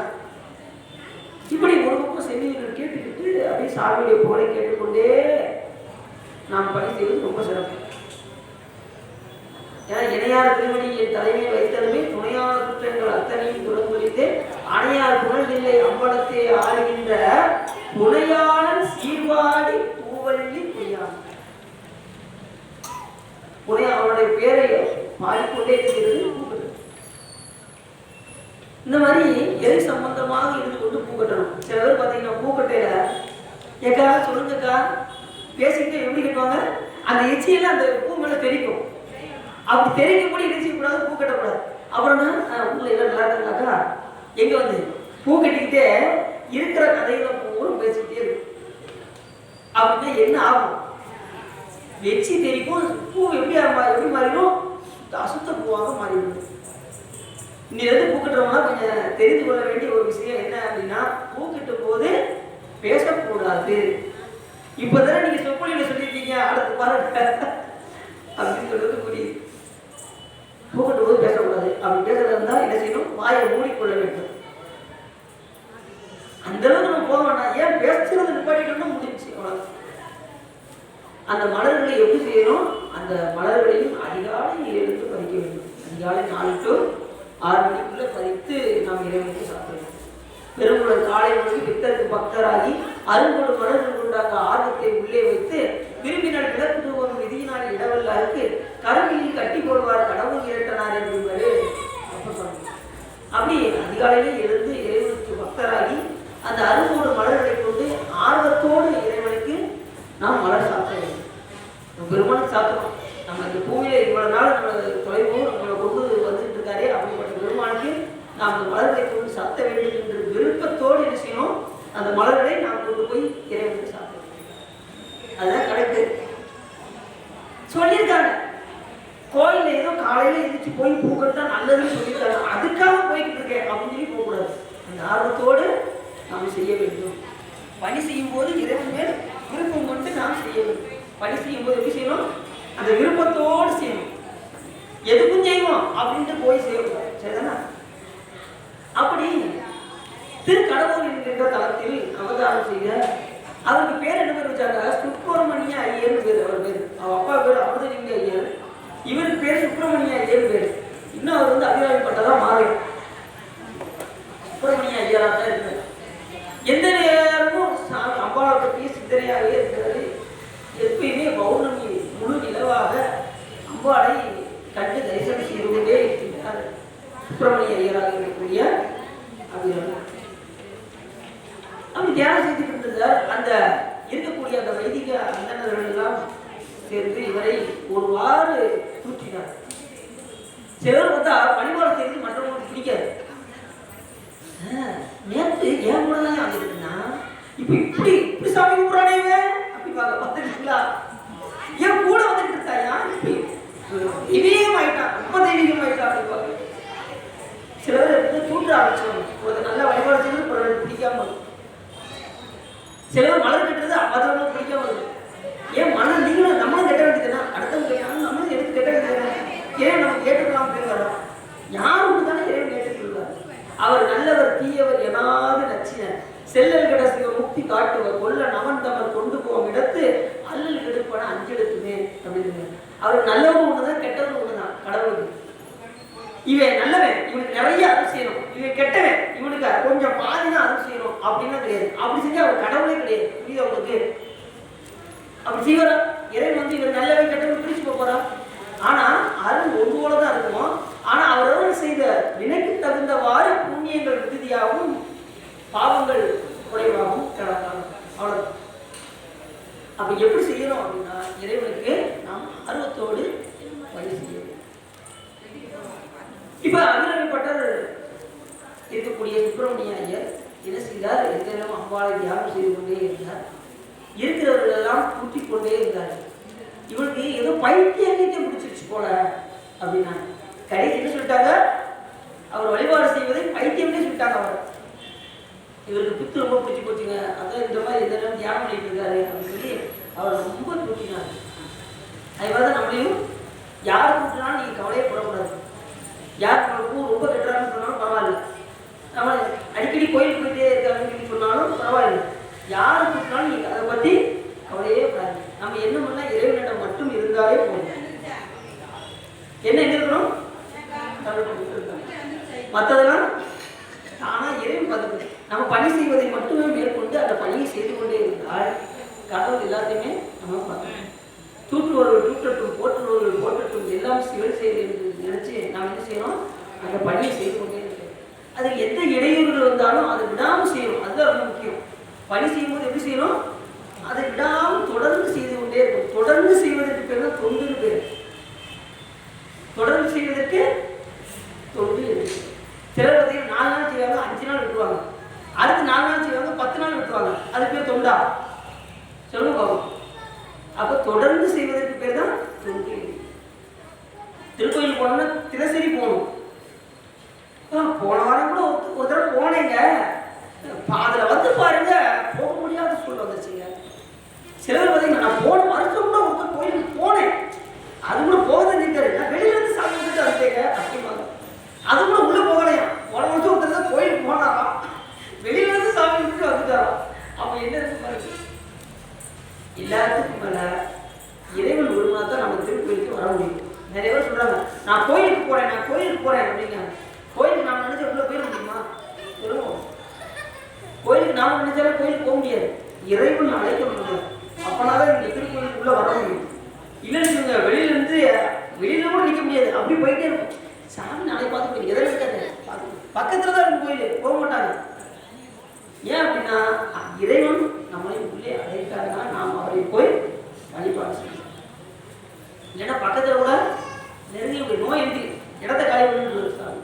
நாம் பணி செய்வது ரொம்ப சிறப்பு. ஏன்னா இணையார் திருமணி என் தலைமையை வைத்ததுமே துணையான குற்றங்கள் அத்தனையும் துறந்துளித்து அணையார் புகழ்நிலை அம்பலத்தை ஆடுகின்ற புனையாளன் சீர்வாடி பூவல்லி புரியான். அவனுடைய பேரை பாடிக்கொண்டே இருக்கிறது பூக்கட்டு. இந்த மாதிரி எது சம்பந்தமாக இருந்து கொண்டு பூக்கட்டணும். சில பேர் பார்த்தீங்கன்னா பூக்கட்டையில ஏக்கா சொல்லுங்கக்கா பேசிக்கிட்டு எப்படி கட்டுவாங்க, அந்த எச்சியெல்லாம் அந்த பூ மேலே தெரிக்கும். அப்படி தெரிவிக்கப்படி என்ன செய்யக்கூடாது, பூ கட்டக்கூடாது. அப்புறம் உள்ள எல்லாம் நல்லா இருந்தாக்கா எங்க வந்து பூ கட்டிக்கிட்டே இருக்கிற கதையில பூவும் பேசிக்கிட்டே இருக்கும். அப்படின்னா என்ன ஆகும், வெச்சி தெரிக்கும், பூ எப்படி மாறிடும், அசுத்த பூவாக மாறிடும். இன்னிலிருந்து பூ கட்டுறவங்கன்னா கொஞ்சம் தெரிந்து கொள்ள வேண்டிய ஒரு விஷயம் என்ன அப்படின்னா, பூ கட்டும் போது பேசக்கூடாது. இப்போதானே நீங்க சொற்பொழியில சொல்லியிருக்கீங்க, அடுத்து பாருங்க அப்படின்னு சொல்றது புரியுது. பூ கட்டும் போது பேசக்கூடாது. அப்படி பேசுறதா இருந்தா என்ன செய்யணும், வாயை மூடிக்கொள்ள வேண்டும். அந்த அளவுக்கு நம்ம போக வேண்டாம். ஏன் பேசுறது நிப்பாட்டிட்டோம்னா முடிஞ்சு. அந்த மலர்களை எப்படி செய்யணும், அந்த மலர்களையும் அதிகாலை எழுந்து பறிக்க வேண்டும். அதிகாலை 4 to 6 மணிக்குள்ள பறித்து நாம் இறைவனுக்கு சாப்பிடணும். பெருங்குளர் காலை மொழி பித்தருக்கு பக்தராகி அருங்கொடு மலர்கள் கொண்டாங்க ஆர்வத்தை உள்ளே வைத்து விரும்பினால் கிழக்கு வரும் விதியினால் இடவல்லாருக்கு கருவியில் கட்டி போடுவார் கடவுள் இரட்டனார் என்பது அப்படி அதிகாலையிலே எழுந்து இறைவனுக்கு பக்தராகி அந்த அருங்கோடு மலர்களை கொண்டு ஆர்வத்தோடு இறைவனுக்கு நாம் மலர் சாப்பிட வேண்டும். பெருமானுக்கு சாப்பிடணும். நம்ம இந்த பூமியில இவ்வளவு நாள் நம்ம தொலைவும் நம்மளை கொண்டு வந்துட்டு இருக்காரே, அப்படிப்பட்ட பெருமானுக்கு நாம் அந்த மலர்களை கொண்டு சாப்பிட வேண்டும் என்ற விருப்பத்தோடு என்ன செய்யணும், அந்த மலர்களை நாம் கொண்டு போய் இறைவனுக்கு சாப்பிட வேண்டும். அதுதான் கரெக்டு சொல்லியிருக்காங்க. கோயில்ல ஏதோ காலையில எழுந்திரிச்சு போய் பூ கட்டா நல்லதுன்னு சொல்லியிருக்காங்க, அதுக்காக போய்கிட்டு இருக்கேன் அப்படின்னு சொல்லி போகக்கூடாது. அந்த ஆர்வத்தோடு நாம் செய்ய வேண்டும். பணி செய்யும் போது இறைவன் மேல் விருப்பம் கொண்டு நாம் செய்ய வேண்டும். பணி செய்யும் போது எப்படி செய்யணும், அந்த விருப்பத்தோடு செய்யணும். எதுக்கும் செய்வோம் அப்படின்ட்டு போய் செய்யக்கூடாது. சரிதானா? அப்படி திருக்கடவுர் என்கின்ற தளத்தில் அவதாரம் செய்த அவருக்கு பேர் என்ன பேர் வச்சாங்க, சுப்பிரமணிய ஐயர் பேர். அவர் பேர், அவர் அப்பா பேர் அமிர்தலிங்க ஐயர், இவருக்கு பேர் சுப்பிரமணிய ஐயர் பேர். இன்னும் அவர் வந்து அபிராமிப்பட்டதா மாறும் சுப்பிரமணிய ஐயராக தான் இருக்கார். எந்த நேரமும் அம்பாவை பற்றிய சிந்தனையாகவே இருக்கிறது. எப்பயுமே பௌர்ணமி முழு நிலவாக அம்பாளை கண்டு தரிசனம் செய்து கொண்டே இருக்கின்றார் சுப்பிரமணிய ஐயராக இருக்கக்கூடிய அபிராமி. அப்படி தியானம் செய்துட்டு இருந்தார். அந்த இருக்கக்கூடிய அந்த வைதிக அந்தணர்கள் எல்லாம் சேர்ந்து இவரை ஒருவாறு தூற்றினார். சிலர் பார்த்தா பணிவாளர் செய்து மற்றவங்களுக்கு பிடிக்காது. நேற்று ஏன் கூட தான் வந்துருக்குன்னா இப்ப இப்படி இப்படி சாமி கும்பிட்றானே அப்படி பார்த்துருக்கீங்களா, ஏன் கூட வந்துட்டு இருக்காயா, தெய்வீகம் ஆயிட்டான், ரொம்ப தெய்வீகம் ஆயிட்டான் அப்படி. சில பேர் வந்து தூற்ற ஆரம்பிச்சவங்க, ஒரு நல்ல வழிபாடு செய்வது ஒரு பிடிக்காம வரும். சில பேர் மலர் கட்டுறது மற்றவங்களுக்கு பிடிக்காம வரும். ஏன் மலர் நீங்களும் நம்மளும் கட்ட வேண்டியதுன்னா அடுத்தவங்க கேட்டாலும் நம்மளும் எடுத்து கட்ட வேண்டியது, ஏன் நம்ம கேட்டுக்கலாம் அப்படின்னு வரோம். யாருக்கு தானே இறைவன் கேட்டுக்கொள்வார். அவர் நல்லவர் தீயவர் எனாது நச்சினர் செல்லல் கிடசிக முக்தி காட்டுவர் கொல்ல நவன் தமர் கொண்டு போகும் இடத்து அல்லல் கெடுப்பான 5 எழுத்துமே அப்படின்னு. அவர் நல்லவரும் ஒண்ணுதான் கெட்டவரும் ஒண்ணுதான் கடவுளுக்கு. இவன் நல்லவன் இவனுக்கு நிறைய அருள் செய்யணும், இவன் கெட்டவன் இவனுக்கு கொஞ்சம் பாதிதான் அருள் செய்யணும் அப்படின்னா கிடையாது. அப்படி செஞ்சா அவர் கடவுளே கிடையாது. புரியுது அவங்களுக்கு? அப்படி செய்வாரா? இறைவன் வந்து இவர் நல்லவன் கெட்டவன் பிரிச்சு போறா? ஆனா அருள் ஒன்று போலதான் இருக்கும். ஆனா அவரவர் செய்த வினைக்கு தகுந்தவாறு புண்ணியங்கள் விருதியாகவும் பாவங்கள் குறைவாகவும் கிடக்காங்க. அவ்வளவு. அப்ப எப்படி செய்யணும் அப்படின்னா இறைவனுக்கு நாம் ஆர்வத்தோடு வழி செய்யணும். இப்ப அபிராமிப்பட்டர் இருக்கக்கூடிய சுப்பிரமணிய ஐயர் என்ன செய்தார், எங்கெல்லாம் அம்பாளை தியானம் செய்து கொண்டே இருந்தார். இருக்கிறவர்கள் எல்லாம் கூட்டிக் கொண்டே இருந்தார். இவனுக்கு ஏதோ பைத்தியம் பிடிச்சிருச்சு போல அப்படின்னா கடைசி என்ன சொல்லிட்டாங்க, அவர் வழிபாடு செய்வதை பைத்தியம்னே சொல்லிட்டாங்க. அவர் இவருக்கு பித்து ரொம்ப பிடிச்சி போச்சுங்க, அதான் இந்த மாதிரி எந்த நேரம் தியானம் பண்ணிட்டு இருக்காரு அப்படின்னு சொல்லி அவர் ரொம்ப தூக்கினார். அது மாதிரி தான் நம்மளையும் யார் கூட்டினாலும் நீங்கள் கவலையே போடக்கூடாது. யார் பூ ரொம்ப கட்டுறாங்கன்னு சொன்னாலும் பரவாயில்ல, நம்ம அடிக்கடி கோயிலுக்கு போயிட்டே இருக்காங்கன்னு சொன்னாலும் பரவாயில்ல, யார் கூட்டினாலும் நீங்கள் அதை பற்றி கவலையே கூடாது. நம்ம என்ன பண்ணால் இருந்தாலே போதும். என்ன எங்க இருக்கணும்? மற்றதெல்லாம் ஆனால் இறைவன் பார்த்துக்கணும். நம்ம பணி செய்வதை மட்டுமே மேற்கொண்டு அந்த பணியை செய்து கொண்டே இருந்தால் கடவுள் எல்லாத்தையுமே நம்ம பார்க்கணும். தூற்றுவர்கள் தூற்றட்டும், போற்றுவர்கள் போற்றட்டும், எல்லாம் சிவன் செயல் என்று நினைச்சு நாம் என்ன செய்யணும்? அந்த பணியை செய்து கொண்டே இருக்கிறோம். அது எந்த இடையூறுகள் வந்தாலும் அதை விடாமல் செய்யணும். அதுதான் ரொம்ப முக்கியம். பணி செய்யும்போது எப்படி செய்யணும்? அதை விடாமல் தொடர்ந்து செய்து கொண்டே இருக்கும். தொடர்ந்து செய்வதற்கு பேர் தான் தொண்டுன்னு பேர். தொடர்ந்து செய்வதற்கு தொண்டு. சிலர் பார்த்தீங்கன்னா 4 நாள் செய்வாங்க, 5 நாள் விட்டுருவாங்க. அடுத்து 4 நாள் செய்வாங்க, 10 நாள் விட்டுருவாங்க. அது பேர் தொண்டா? சொல்லுங்க பாவம். அப்போ தொடர்ந்து செய்வதற்கு பேர் தான் தொண்டு. திருக்கோயில் போனோம்னா தினசரி போகணும். போன வாரம் கூட ஒரு தடவை போனேங்க, அதில் வந்து பாருங்க போக முடியாத சூழ்நிலை வந்துச்சுங்க. சிலர் பார்த்தீங்கன்னா நான் போன வருஷம் கூட ஒருத்தர் கோயிலுக்கு போனேன், அது கூட போகதான் நிற்காரு, நான் வெளியில இருந்து சாமி வந்துட்டு வந்துட்டேங்க அப்படிம்பாங்க. அது கூட உள்ள போகலையா? போன வருஷம் ஒருத்தர் தான் கோயிலுக்கு போனாராம், வெளியில இருந்து சாமி வந்துட்டு வந்துட்டாராம். அப்ப என்ன இருக்கு பாருங்க. எல்லாத்துக்கும் மேல இறைவன் ஒருவனா தான் நம்ம திருக்கோயிலுக்கு வர முடியும். நிறைய பேர் சொல்றாங்க நான் கோயிலுக்கு போறேன், நான் கோயிலுக்கு போறேன் அப்படிங்க. கோயிலுக்கு நாம் நினைச்சா உள்ள போயிட முடியுமா? சொல்லுவோம். கோயிலுக்கு நாம் நினைச்சாலும் கோயிலுக்கு போக முடியாது. இறைவன் அழைக்க முடியாது. அப்பனாதான் இந்த திருக்கோயிலுக்கு உள்ள வர முடியும். இல்லைன்னு சொல்லுங்க, வெளியில கூட நிற்க முடியாது. அப்படி போயிட்டே இருக்கும். சாமி நாளை பார்த்து போய் எதிர இருக்காது, பக்கத்துல தான் இருக்கும் கோயில், போக மாட்டாங்க. ஏன் அப்படின்னா இறைவன் நம்மளை உள்ளே அழைத்தாருன்னா நாம் அவரை போய் வழிபாடு செய்யணும். இல்லைன்னா பக்கத்தில் கூட நெருங்கி நோய் எழுதி இடத்த காலி பண்ணு சாமி.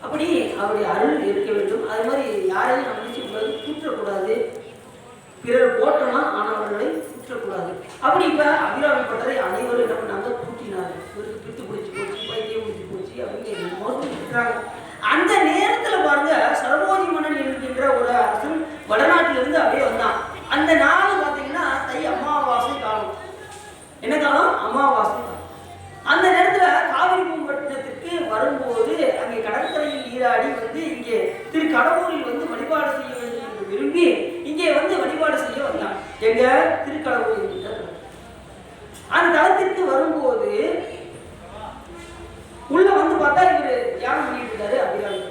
அப்படி அவருடைய அருள் இருக்க வேண்டும். அது மாதிரி யாரையும் நம்ம நினைச்சு கூட்டக்கூடாது, பிறர் போட்டோம்னா ஆனவர்களை கூட்டக்கூடாது. அப்படி இப்போ அபிராமிப்பட்டதை அனைவரும் என்ன பண்ணாங்க? கூட்டினாங்க. இவருக்கு பித்து பிடிச்சி போச்சு, பைத்தியம் பிடிச்சி போச்சு அப்படின்னு மோசம் இருக்கிறாங்க. அந்த நேரத்தில் பாருங்க, சரபோஜி மன்னன் என்கின்ற ஒரு அரசன் வடநாட்டிலிருந்து அப்படியே வந்தான். அந்த நாள் பார்த்தீங்கன்னா தை அமாவாசை காலம். என்ன காலம்? அமாவாசை காலம். அந்த நேரத்தில் காவிரி பூம்பட்டினத்திற்கு வரும்போது அங்கே கடற்கரையில் நீராடி வந்து இங்கே திருக்கடவுரில் வந்து வழிபாடு செய்ய வேண்டும் என்று விரும்பி இங்கே வந்து வழிபாடு செய்ய வந்தான். எங்க? திருக்கடவுர் என்கின்ற அந்த தளத்திற்கு வரும்போது உள்ள வந்து பார்த்தா இவர் தியானம் பண்ணிட்டு இருக்காரு அபிராமி.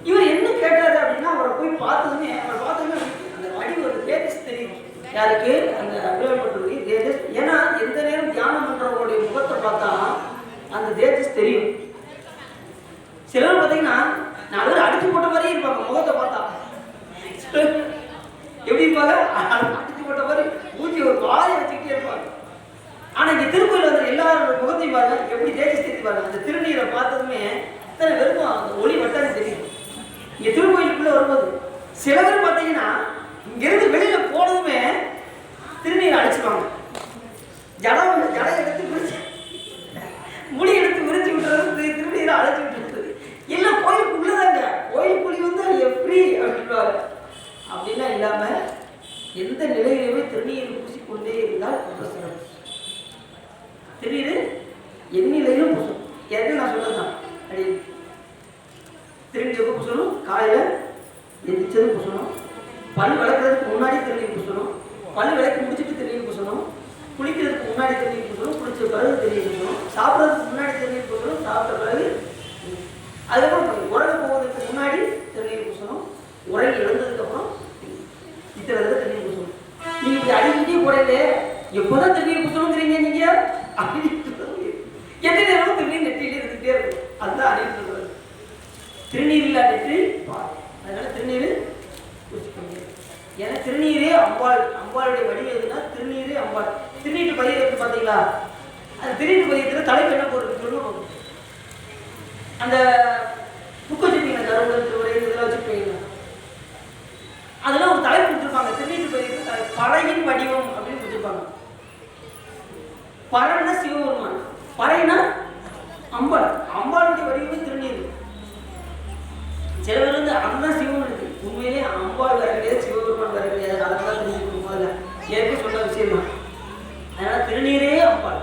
இவர் என்ன கேட்டாரு அப்படின்னா, அவரை போய் பார்த்ததுமே அந்த வடிவு ஒரு தேஜஸ் தெரியும். யாருக்கு? அந்த அபிராமிப்பட்டவருக்கு தேஜஸ். ஏன்னா எந்த நேரம் தியானம் பண்றவங்களுடைய முகத்தை பார்த்தா அந்த தேஜஸ் தெரியும். சிலர் பார்த்தீங்கன்னா நான் அடிச்சு போட்ட மாதிரியே இருப்பாங்க, முகத்தை பார்த்தா எப்படி இருப்பாங்க? அடிச்சு போட்ட மாதிரி ஊற்றி ஒரு பாதை வச்சுக்கிட்டே இருப்பாங்க. ஆனா இங்க திருக்கோயில் வந்து எல்லாரோட முகத்தையும் பாருங்க, எப்படி தேஜஸ் தெரிஞ்சு பாருங்க. அந்த திருநீரை பார்த்ததுமே இத்தனை வெறும் அந்த ஒளி வட்டாரம் தெரியும். இங்க திருக்கோயிலுக்குள்ள வரும்போது சில பேர் பார்த்தீங்கன்னா இங்கிருந்து வெளியில போனதுமே திருநீரை அடிச்சுப்பாங்க. ஜடம் எடுத்து பிடிச்சி முடி எடுத்து விரிச்சு விட்டுறது, திருநீரை அழைச்சி விட்டுறது. எல்லாம் கோயிலுக்குள்ளதாங்க. கோயிலுக்குள்ளே வந்து எப்படி அப்படின்வாங்க. அப்படிலாம் இல்லாம எந்த நிலையிலுமே திருநீரை பூசிக்கொண்டே இருந்தால் ரொம்ப சிறப்பு. திருநீர் எந்நிலையிலும் பூசணும். ஏற்கனவே நான் சொன்னதுதான். அப்படி திருநீர் எப்போ பூசணும்? காலையில் எந்திரிச்சதும் பூசணும். பல் விளக்குறதுக்கு முன்னாடி திருநீர் பூசணும். பல் விளக்கி முடிச்சுட்டு திருநீர் பூசணும். குளிக்கிறதுக்கு முன்னாடி திருநீர் பூசணும். குளிச்ச பிறகு திருநீர் பூசணும். சாப்பிட்றதுக்கு முன்னாடி திருநீர் பூசணும். சாப்பிட்ட பிறகு அதுக்கப்புறம் உறங்க போவதற்கு முன்னாடி திருநீர் பூசணும். உறங்கி எழுந்ததுக்கப்புறம் இத்தனை தடவை திருநீர் பூசணும். நீங்க இப்படி அடிக்கிட்டே போறீங்களே, எப்போதான் திருநீர் பூசணுங்கிறீங்க நீங்க அப்படின்னு எந்த நேரமும் திருநீர் நெற்றியிலே இருந்துகிட்டே இருக்கும். அதுதான் அடின்னு சொல்றது. திருநீர் இல்லா நெற்றி பால். அதனால திருநீர் பூசிக்கொண்டே. ஏன்னா திருநீரே அம்பாள். அம்பாளுடைய வடிவம் எதுனா திருநீரே அம்பாள். திருநீட்டு பதிவு இருக்கு பார்த்தீங்களா? அந்த திருநீட்டு பதியத்தில் தலைப்பு என்ன போட்டு சொல்லணும். அந்த புக்கு வச்சுருப்பீங்க, தருமபுரம் திருவரை இதெல்லாம் வச்சுருப்பீங்க. அதெல்லாம் ஒரு தலைப்பு கொடுத்துருப்பாங்க. திருநீட்டு பதியத்தில் பறையின் வடிவம் அப்படின்னு கொடுத்துருப்பாங்க. பறைன்னா சிவபெருமான், பறைனா அம்பாள். அம்பாளுடைய வடிவம் திருநீர். சில பேர் வந்து அதுதான் சிவன் இருக்கு. உண்மையிலே அம்பாள் வர கிடையாது, சிவபெருமான் வர கிடையாது. அதனால திருநீர் முதல்ல ஏற்கனவே சொன்ன விஷயம் தான். அதனால திருநீரே அம்பாள்.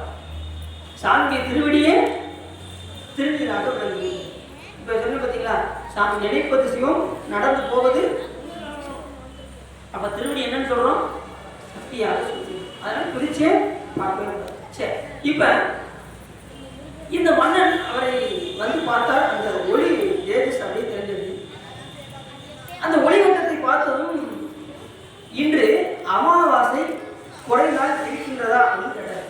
சாமிய திருவடியே திருநீராக விளங்குது. இப்ப சொன்ன பார்த்தீங்களா, சாமி நினைப்பது சிவம், நடந்து போவது. அப்ப திருவடி என்னன்னு சொல்றோம்? சக்தியாக சொல்லி அதனால பிரிச்சே பார்க்கவே. சரி, இப்ப இந்த மன்னன் அவரை வந்து பார்த்தால் அந்த ஒளி தேஜஸ் அப்படியே தெரிஞ்சது. அந்த ஒளிவட்டத்தை பார்த்ததும் இன்று அமாவாசை கொடை நாள் இருக்கின்றதா அப்படின்னு கேட்டார்.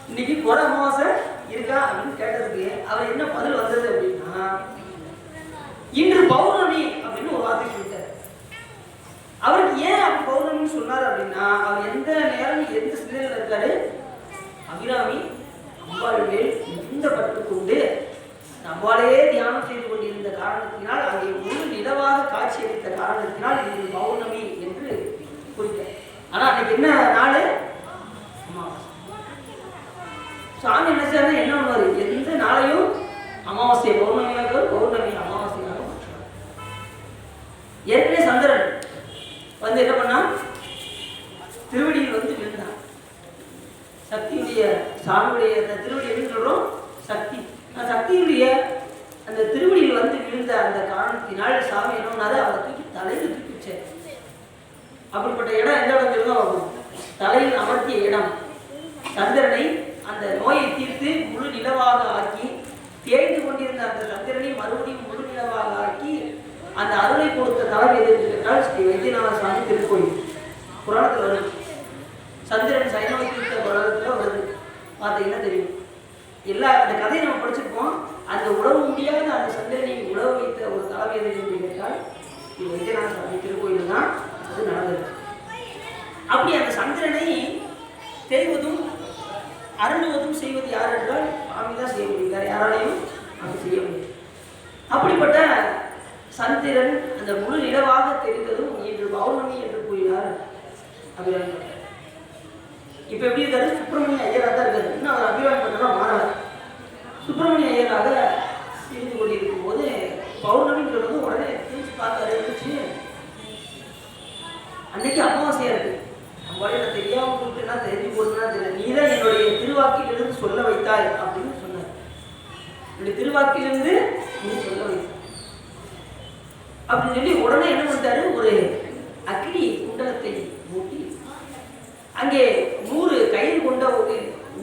இன்னைக்கு கொடை அமாவாசை இருக்கா அப்படின்னு கேட்டதுக்கு அவர் என்ன பதில் வந்தது அப்படின்னா, இன்று பௌர்ணமி அப்படின்னு ஒரு வார்த்தை சொல்லிட்டார். அவருக்கு ஏன் அவர் பௌர்ணமின்னு சொன்னார் அப்படின்னா, அவர் எந்த நேரம் எந்த சிந்தனையில் இருக்காரு, அபிராமி அம்பாள் மேல் மிகுந்த பற்று கொண்டு அம்பாளையே தியானம் செய்து கொண்டிருந்த காரணத்தினால், அங்கே முழு நிலவாக காட்சியளித்த காரணத்தினால் இது பௌர்ணமி என்று குறித்தார். ஆனா அன்னைக்கு என்ன நாள்? அமாவாசை. சாமி நினைச்சாரு என்ன பண்ணுவாரு, எந்த நாளையும் அமாவாசை பௌர்ணமியாக பௌர்ணமி அமாவாசையாக மாற்றுவார். ஏற்கனவே சந்திரன் வந்து என்ன பண்ணா, திருவடியில் வந்து விழுந்தான். சக்தியுடைய சாமியுடைய அந்த திருவடி எப்படி சொல்றோம், சக்தி. சக்தியுடைய அந்த திருவடியில் வந்து விழுந்த அந்த காரணத்தினால் சாமி என்ன பண்ணாரு, அவரை தூக்கி தலையில் தூக்கிச்சார். அப்படிப்பட்ட இடம் எந்த இடத்துல தான் வரும், தலையில் அமர்த்திய இடம். சந்திரனை அந்த நோயை தீர்த்து முழு நிலவாக ஆக்கி, தேய்ந்து கொண்டிருந்த அந்த சந்திரனை மறுபடியும் முழு நிலவாக ஆக்கி அந்த அருளை கொடுத்த தலம் எது என்றால் ஸ்ரீ வைத்தியநாத சுவாமி திருக்கோயில். புராணத்தில் வருது, சந்திரன் சைனவை தீர்த்த புராணத்தில் வருது. பார்த்தீங்கன்னா தெரியும். எல்லா அந்த கதையை நம்ம படிச்சிருப்போம். அந்த உழவு முடியாத அந்த சந்திரனை உழவு வைத்த ஒரு தலம் எது என்று கேட்டால் ஸ்ரீ வைத்தியநாத சுவாமி திருக்கோயில் தான் அது நடந்தது. அப்படி அந்த சந்திரனை தெரிவதும் அருளுவதும் செய்வது யார் என்றால் சுவாமி தான் செய்ய முடியும், வேற யாராலையும் அப்படி செய்ய முடியும். அப்படிப்பட்ட சந்திரன் அந்த முழு நிலவாக தெரிந்ததும் இன்று பௌர்ணமி என்று கூறினார் அபிராமி பட்டர். இப்ப எப்படி இருக்காரு, சுப்பிரமணிய ஐயராக தான் இருக்காரு. இன்னும் அவர் அபிராமி பட்டரா மாறல. சுப்பிரமணிய ஐயராக இருந்து கொண்டிருக்கும் போது பௌர்ணமிங்கிறது உடனே திருச்சி பார்த்தாரு. இருந்துச்சு அன்னைக்கு அமாவாசையா இருக்கு. நம்மளே நான் தெரியாம கூப்பிட்டுனா தெரிஞ்சு போட்டுனா தெரியல, நீதான் என்னுடைய திருவாக்கிலிருந்து சொல்ல வைத்தாய் அப்படின்னு சொன்னார். என்னுடைய திருவாக்கிலிருந்து நீ சொல்ல வைத்தாய் அப்படின்னு சொல்லி உடனே என்ன பண்ணிட்டாரு, ஒரு அக்னி குண்டலத்தை மூட்டி அங்கே 100 கயிறு கொண்ட ஒரு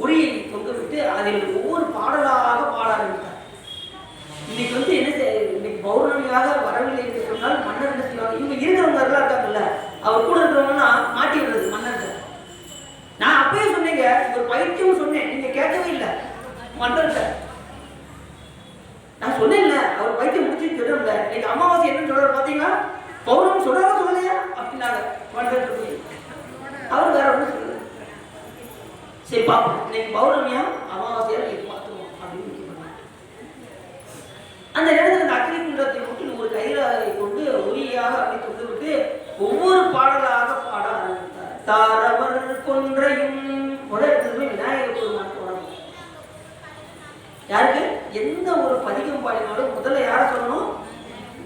உரியை தொங்க விட்டு அதில் ஒவ்வொரு பாடலாக பாட ஆரம்பித்தார். இன்னைக்கு வந்து என்ன, இன்னைக்கு பௌர்ணமியாக வரவில்லை என்று சொன்னால் மன்னர் என்ன செய்வாங்க, இவங்க இருக்கிறவங்க எல்லாம் இருக்காங்கல்ல, அவர் கூட இருக்கிறவங்கன்னா மாட்டி விடுறது மன்னர்கள். நான் அப்பயே சொன்னீங்க, ஒரு பைத்தியம் சொன்னேன், நீங்க கேட்கவே இல்லை மன்னர்கிட்ட. நான் சொன்னேன்ல, அவர் பைத்தியம் முடிச்சு சொல்றல. இன்னைக்கு அமாவாசை என்னன்னு சொல்றாரு பாத்தீங்களா, பௌர்ணமி சொல்றாரா சொல்லலையா அப்படின்னாங்க மன்னர்கிட்ட போய். அவர் வேற ஒன்றும் சொல்லல. சரி பாப்போம், இன்னைக்கு பௌர்ணமியா அமாவாசையா இன்னைக்கு பார்த்துருவோம் அப்படின்னு சொன்னாங்க. அந்த நேரத்தில் அந்த அக்னி குண்டத்தை மட்டும் ஒரு கயிறை கொண்டு உரியாக அப்படி தொட்டு விட்டு ஒவ்வொரு பாடலாக பாட ஆரம்பித்தார். தாரவர் கொன்றையும் முதல் விநாயகர் பெருமான் போடணும். யாருக்கு எந்த ஒரு பதிகம் பாடினாலும் முதல்ல யாரை சொல்லணும்,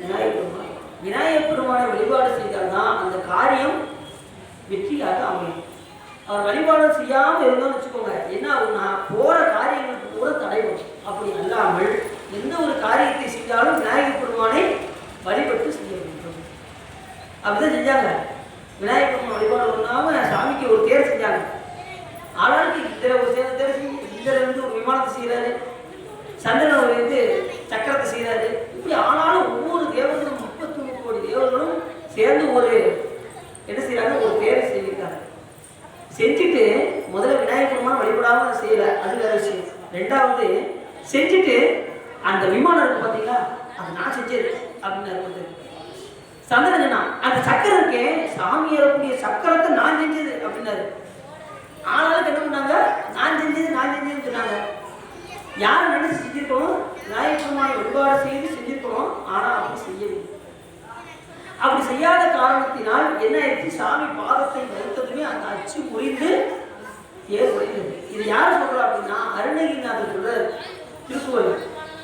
விநாயகர் பெருமான். விநாயகர் பெருமானை வழிபாடு செய்தால்தான் அந்த காரியம் வெற்றியாக அமையும். அவர் வழிபாடு செய்யாமல் இருந்தோம்னு வச்சுக்கோங்க, என்ன ஆகும்னா போற காரியங்களுக்கு கூட தடைபடும். அப்படி அல்லாமல் எந்த ஒரு காரியத்தை செஞ்சாலும் விநாயகர் பெருமானை வழிபட்டு செய்ய வேண்டும். அப்படிதான் செஞ்சாங்க. விநாயகர் பெருமான் வழிபாடு பண்ணாம சாமிக்கு ஒரு தேர் செஞ்சாங்க. ஆளாளுக்கு இதில் ஒரு தேர் செஞ்சு, இதில் இருந்து ஒரு விமானத்தை செய்கிறாரு, சந்திரன் ஒரு வந்து சக்கரத்தை செய்கிறாரு. இப்படி ஆனாலும் ஒவ்வொரு தேவர்களும் 33 கோடி தேவர்களும் சேர்ந்து ஒரு என்ன செய்யறாங்க, ஒரு தேரை செய்கிறாங்க. செஞ்சுட்டு முதல்ல விநாயகர் பெருமான் வழிபடாம செய்யல, அது வேற விஷயம். ரெண்டாவது செஞ்சுட்டு அந்த விமானம் இருக்கு பார்த்தீங்களா, அது நான் செஞ்சது அப்படின்னு சந்திரனா அந்த சக்கரம் இருக்கே, சாமி ஏறக்கூடிய சக்கரத்தை நான் செஞ்சது அப்படின்னாரு. ஆனாலும் என்ன பண்ணாங்க, நான் செஞ்சதுன்னு சொன்னாங்க. யாரும் நினைச்சு செஞ்சிருக்கணும், விநாயகர் பெருமானை வழிபாடு செய்து செஞ்சிருக்கணும். ஆனா அப்படி செய்யவில்லை. அப்படி செய்யாத காரணத்தினால் என்ன ஆயிடுச்சு, சாமி பாதத்தை வைத்ததுமே அந்த அச்சு முறிந்து ஏர் உடைந்தது. இது யார் சொல்றா அப்படின்னா அருணகிரிநாதர் சொல்றார் திருக்குறள்.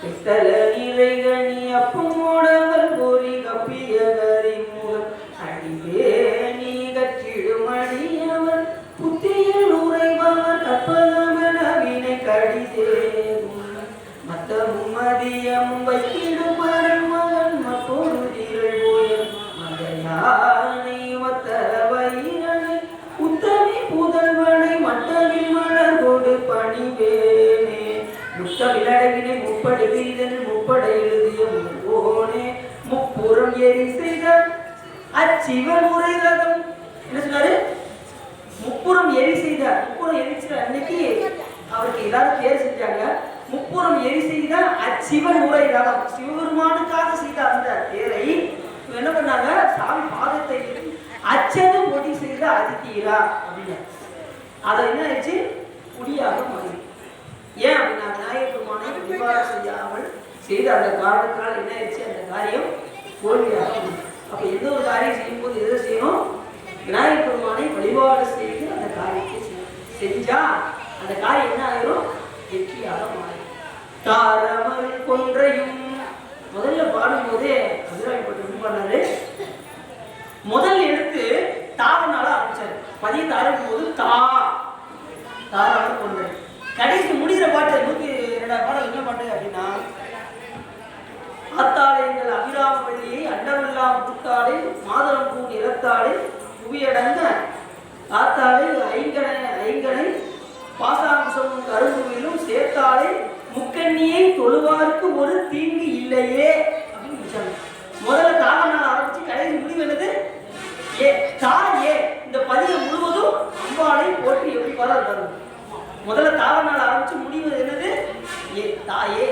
பெத்தல நீரைகணி அப்பமோடவர் கோரி கப்பிய கரிமுகம் அடிவே நீ கற்றிடுமடியவர் புத்தியில் உரைபவர் கற்பகமன வினை கடிதேகும் மத்தமும் மதியமும் வைத்திடும் மரன் மகன் மப்பொருதிகள் போயன் மதையானை மத்தர வயிறனை உத்தமி புதல்வன் முத்தமிழழகினை முப்படை வீதன் முப்படை எழுதிய ஓனே முப்புறம் ஏறி செய்த அச்சிவன் முறை ரதம். என்ன சொன்னாரு? முப்புறம் எரி செய்த, முப்புறம் எரிச்சிற அன்னைக்கு அவருக்கு எல்லாரும் தேர் செஞ்சாங்க. முப்புறம் எரி செய்த அச்சிவன் முறை ரதம், சிவபெருமானுக்காக செய்த அந்த தேரை என்ன பண்ணாங்க? சாமி பாதத்தை அச்சது பொடி செய்த அதித்தீரா அப்படின்னு அதை என்ன ஆயிடுச்சு? குடியாக மாறி. ஏன் அப்படின்னா விநாயகர் பெருமானை வழிபாடு செய்யாமல் செய்த அந்த காரணத்தால் என்ன ஆயிடுச்சு? அந்த காரியம் தோல்வியாக. அப்ப எந்த ஒரு காரியம் செய்யும் போது எதை செய்யணும்? விநாயகர் பெருமானை வழிபாடு செய்து அந்த காரியத்தை செஞ்சா அந்த காரியம் என்ன ஆயிரும்? வெற்றியாக மாறி. தாரமல் கொன்றையும் முதல்ல பாடும்போதே கதிராயப்பட்டு பண்ணாரு. முதல் எடுத்து தாவனால ஆரம்பிச்சாரு. பதியத்தை ஆரம்பிக்கும் போது தாராமல் கொன்றை. கடைசி முடிகிற பாட்டு 102 பாடல் என்ன பாட்டு அப்படின்னா, ஆத்தாளை எங்கள் அபிராம வழியை அண்டமெல்லாம் கூட்டாளை மாதளம் பூ நிறத்தாளை புவியடங்க ஆத்தாளை ஐங்கனை பாசாங்குசமும் கரும்புவிலும் சேர்த்தாளை முக்கண்ணியை தொழுவாருக்கு ஒரு தீங்கு இல்லையே அப்படின்னு முடிச்சாங்க. முதல்ல தாவனால் ஆரம்பிச்சு கடைசி முடிவு என்னது? ஏ தாயே. இந்த பதியம் முழுவதும் அம்பாளை போற்றி எப்படி பாராட்டு. முதல்ல தாவனால் ஆரம்பிச்சு முடிவு என்னது? ஏ தாயே.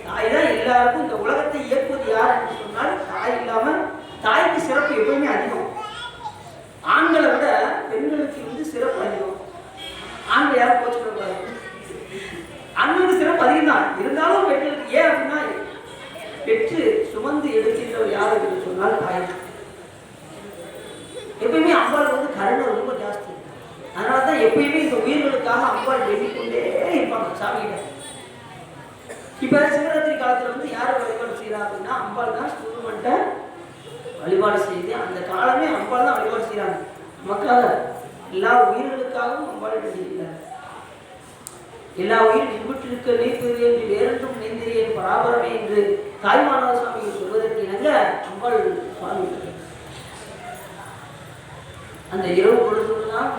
தாய் தான் எல்லாருக்கும். இந்த உலகத்தை இயக்குவது யார் என்று சொன்னால் தாய் இல்லாம தாய்க்கு சிறப்பு எப்பவுமே அதிகம். ஆண்களை விட பெண்களுக்கு சிறப்பு அதிகம். ஆண்கள் யாரும் போச்சுக்கூடாது, ஆண்களுக்கு சிறப்பு அதிகம் தான். இருந்தாலும் பெண்களுக்கு ஏன் அப்படின்னா பெற்று சுமந்து எடுக்கின்றவர் யார் என்று சொன்னால் தாய். எப்பயுமே அம்பாள் கருணை ரொம்ப ஜாஸ்தி. அதனாலதான் எப்பயுமே இந்த உயிர்களுக்காக அம்பாள் எண்ணிக்கொண்டே இருப்பாங்க சாமியில. இப்ப சிவராத்திரி காலத்துல யாரை வழிபாடு செய்யறா அப்படின்னா அம்பாள் தான். சிவபெருமான்ட்ட வழிபாடு செய்து அந்த காலமே அம்பாள் தான் வழிபாடு செய்யறாங்க. நமக்காக எல்லா உயிர்களுக்காகவும் அம்பாள் செய்கிறார். எல்லா உயிர் இன்புற்றிருக்க நீர்ப்பது என்று வேறென்றும் நீந்திரியன் பராபரமே என்று தாய்மானவ சுவாமிகள் சொல்வதற்கு இணங்க அம்பாள் சுவாமி அந்த இரவு பொழுதுதான்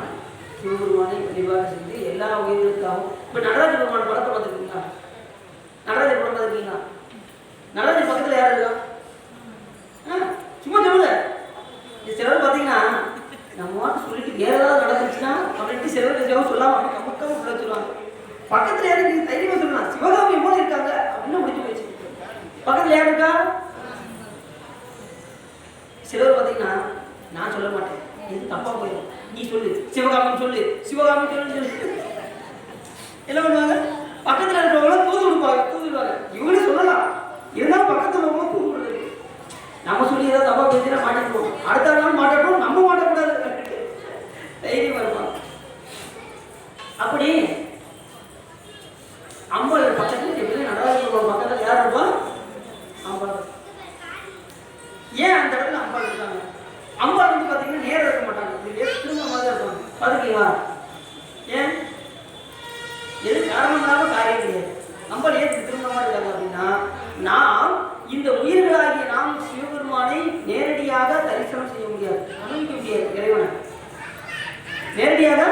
சிவபெருமானை வழிபாடு செய்து எல்லா உயிர்களுக்காகவும். இப்ப நடராஜ பெருமான் படத்தை பார்த்துருக்கீங்களா? நடராஜ படம் பார்த்துருக்கீங்களா? நடராஜ பக்கத்துல யாரும் இருக்கா? சும்மா சொல்லுங்க. சிலர் பார்த்தீங்கன்னா நம்ம சொல்லிட்டு வேற ஏதாவது நடந்துச்சுன்னா அப்படின்ட்டு சிலர் சொல்லாம கமக்காம உள்ள வச்சுருவாங்க. பக்கத்துல யாரு தைரியமா சொல்லலாம், சிவகாமி போல இருக்காங்க அப்படின்னு முடிச்சு போயிடுச்சு. பக்கத்துல யாரு இருக்கா? சிலர் பார்த்தீங்கன்னா நான் சொல்ல மாட்டேன், இது தப்பா போயிடும், நீ சொல்லு சிவகாமி சொல்லு சிவகாமி சொல்லு என்ன பண்ணுவாங்க? பக்கத்துல இருக்கிறவங்க தூதுடுவாங்க. இவங்களும் சொல்லலாம், இருந்தாலும் பக்கத்துல உள்ளவங்க தூது விடுறது. நம்ம சொல்லி ஏதாவது தப்பா பேசினா மாட்டிக்குவோம். அடுத்த நாள் மாட்டோம், நம்ம மாட்டக்கூடாது தைரியம் இருப்பாங்க. அப்படி அம்பாள் பக்கத்துல எப்படி நடராஜ பக்கத்துல யார் இருப்பா? அம்பாள். ஏன் அந்த இடத்துல அம்பாள் இருக்காங்க? அம்பாள் பாத்தீங்கன்னா நேரம் இருக்க மாட்டாங்க, திரும்ப மாதிரி இருப்பாங்க. பாத்துக்கீங்களா? ஏன் எது காரணம் இல்லாம காரியம் கிடையாது. அம்பாள் ஏன் திரும்ப மாதிரி இருக்காங்க அப்படின்னா, நாம் இந்த உயிர்களாகிய நாம் சிவபெருமானை நேரடியாக தரிசனம் செய்ய முடியாது, அனுபவிக்க முடியாது. இறைவனை நேரடியாக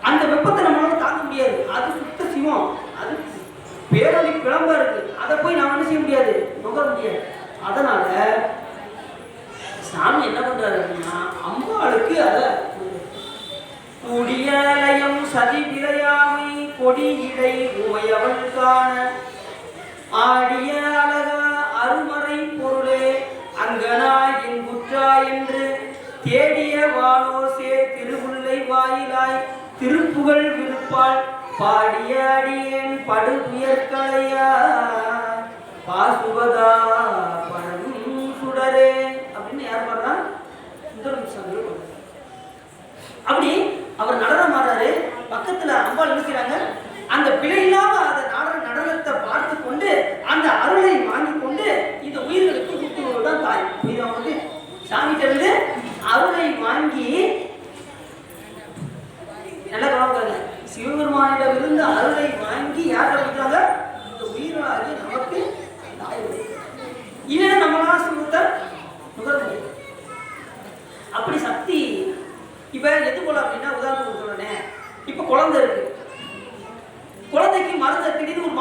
அந்த வெப்பத்தை நம்மளால தாங்க முடியாது. அது சுத்த சிவம், அது பேரொழி பிளம்பா இருக்கு. அதை போய் நாம் என்ன செய்ய முடியாது, நுகர முடியாது. அதனால சாமி என்ன பண்றாரு அப்படின்னா அம்பாளுக்கு அதை குடியலயம் சதி விளையாமை கொடி இடை உமையவள் காண ஆடிய அழகா அருமறை பொருளே அங்கனாய் என் குற்றா என்று தேடிய வானோர் சேர் திருவுள்ளை வாயிலாய் திருப்புகழ் விருப்பால் பாடிய அடியேன் படு துயர்களையா பாசுபதா படம் சுடரே அப்படின்னு யார் பாடுறா? சுந்தரம். அப்படி அவர் நடனம் ஆடுறாரு. பக்கத்துல அம்பாள் இருக்கிறாங்க. அந்த பிழை இல்லாம அந்த நடனத்தை பார்த்து கொண்டு அந்த அருளை வாங்கி கொண்டு இந்த உயிர்களுக்கு ஊட்டுவதுதான் தாய். இது சாமிகிட்ட இருந்து அருளை வாங்கி நல்லா கவனிக்காங்க. சிவபெருமானிடம் இருந்து அருளை வாங்கி யார் கொடுக்குறாங்க? இந்த உயிர்களாகி நமக்கு தாய். இல்லைன்னா நம்மளா சிவத்தை நுகர முடியும். அப்படி சக்தி. இப்ப எது போல அப்படின்னா உதாரணத்துக்கு சொல்றேன். இப்ப குழந்தை இருக்கு, குழந்தைக்கு மருந்து திடீர்னு ஒரு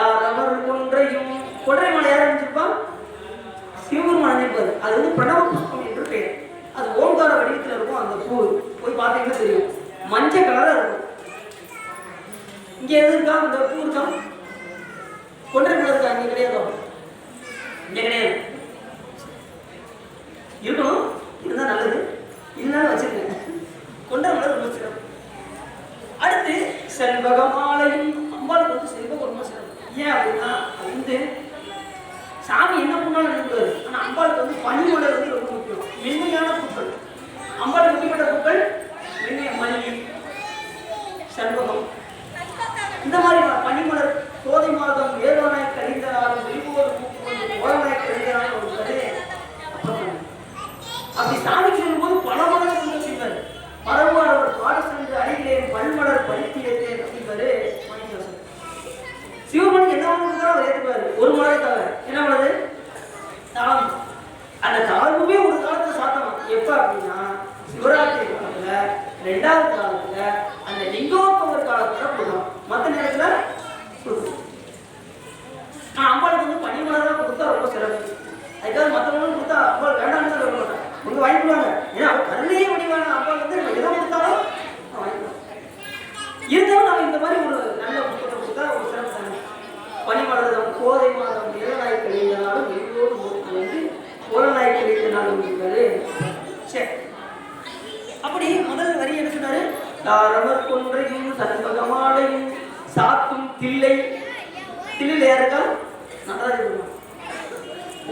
அவர் கொன்றையும் கொன்றை மலை யார் அணிஞ்சிருப்பான்? சிவபெருமான் அணிஞ்சிருப்பாரு. அது வந்து பிரணவ புஷ்பம் என்று பெயர். அது ஓங்கார வடிவத்தில் இருக்கும். அந்த பூ போய் பார்த்தீங்கன்னா தெரியும், மஞ்சள் கலரா இருக்கும். இங்க எது இருக்கா? அந்த பூ இருக்கா? கொன்றை மலை இருக்கா? இங்க கிடையாதோ? இங்க கிடையாது. இருக்கணும், இருந்தா நல்லது, இல்லைன்னு வச்சிருக்கேன். கொன்றை மலை ரொம்ப சிறப்பு. அடுத்து செல்வக மாலையும் அம்பாளுக்கு வந்து செல்வகம் ரொம்ப சிறப்பு. ஏன் அப்படின்னா அது வந்து சாமி என்ன பண்ணாலும் நினைக்கிறாரு. ஆனால் அம்பாளுக்கு வந்து பனிமலர் வந்து ரொம்ப முக்கியம். மென்மையான பூக்கள் அம்பாளுக்கு முக்கியப்பட்ட பூக்கள் மென்மைய மல்லி, செல்வகம், இந்த மாதிரி பனிமலர். கோதை மாதம் வேதானாய் கழிந்தனாலும் வெளிபோது பூக்கு கோதனாய் கழிந்தனாலும் ஒரு கதை. அப்படி சாமிக்கு சொல்லும்போது பல மலர் செய்வார். பரவார் அவர் பாடு சென்று அடிகளேன் பல்மலர் பறித்து ஏற்றேன் அப்படிங்கிறாரு மணிவாசன். சிவபெருமானுக்கு என்ன மலர் அவர் ஏற்றுப்பாரு? ஒரு மலரை தவிர. என்ன மலர்? தாழ்வு. அந்த தாழ்வுமே ஒரு காலத்துல சாத்தணும். எப்ப அப்படின்னா சிவராத்திரி காலத்துல, 2வது காலத்துல, அந்த லிங்கோத்சவர் காலத்துல போடணும். மற்ற நேரத்துல கொடுக்கணும். அம்பாளுக்கு வந்து பனிமலர் தான் கொடுத்தா ரொம்ப சிறப்பு. அதுக்காக மற்றவங்களும் கொடுத்தா அம்பாள் வேண்டாம்னு சொல்ல மாட்டாங்க. உங்க வாங்கிக்குவாங்க. ஏன்னா அவர் கருணையே வடிவான அம்பாள் வந்து நம்ம எதை கொடுத்தாலும் வாங்கிக்குவோம். இருந்தாலும் நம்ம இந்த மாதிரி ஒரு நல்ல புத்தகத்தை கொடுத்தா ஒரு சிறப்பு தானே. பனிமலர் கோதை மாதம் இளநாய் கழிந்தனாலும் வெளியோடு மூர்த்தி வந்து கோலநாய் கழிந்தனாலும் இருக்காரு. சரி, அப்படி முதல் வரி என்ன சொன்னாரு? தாரமர் கொன்றையும் சண்பகமாலையும் சாத்தும் தில்லை. தில்லையில் யாருக்கா? நடராஜ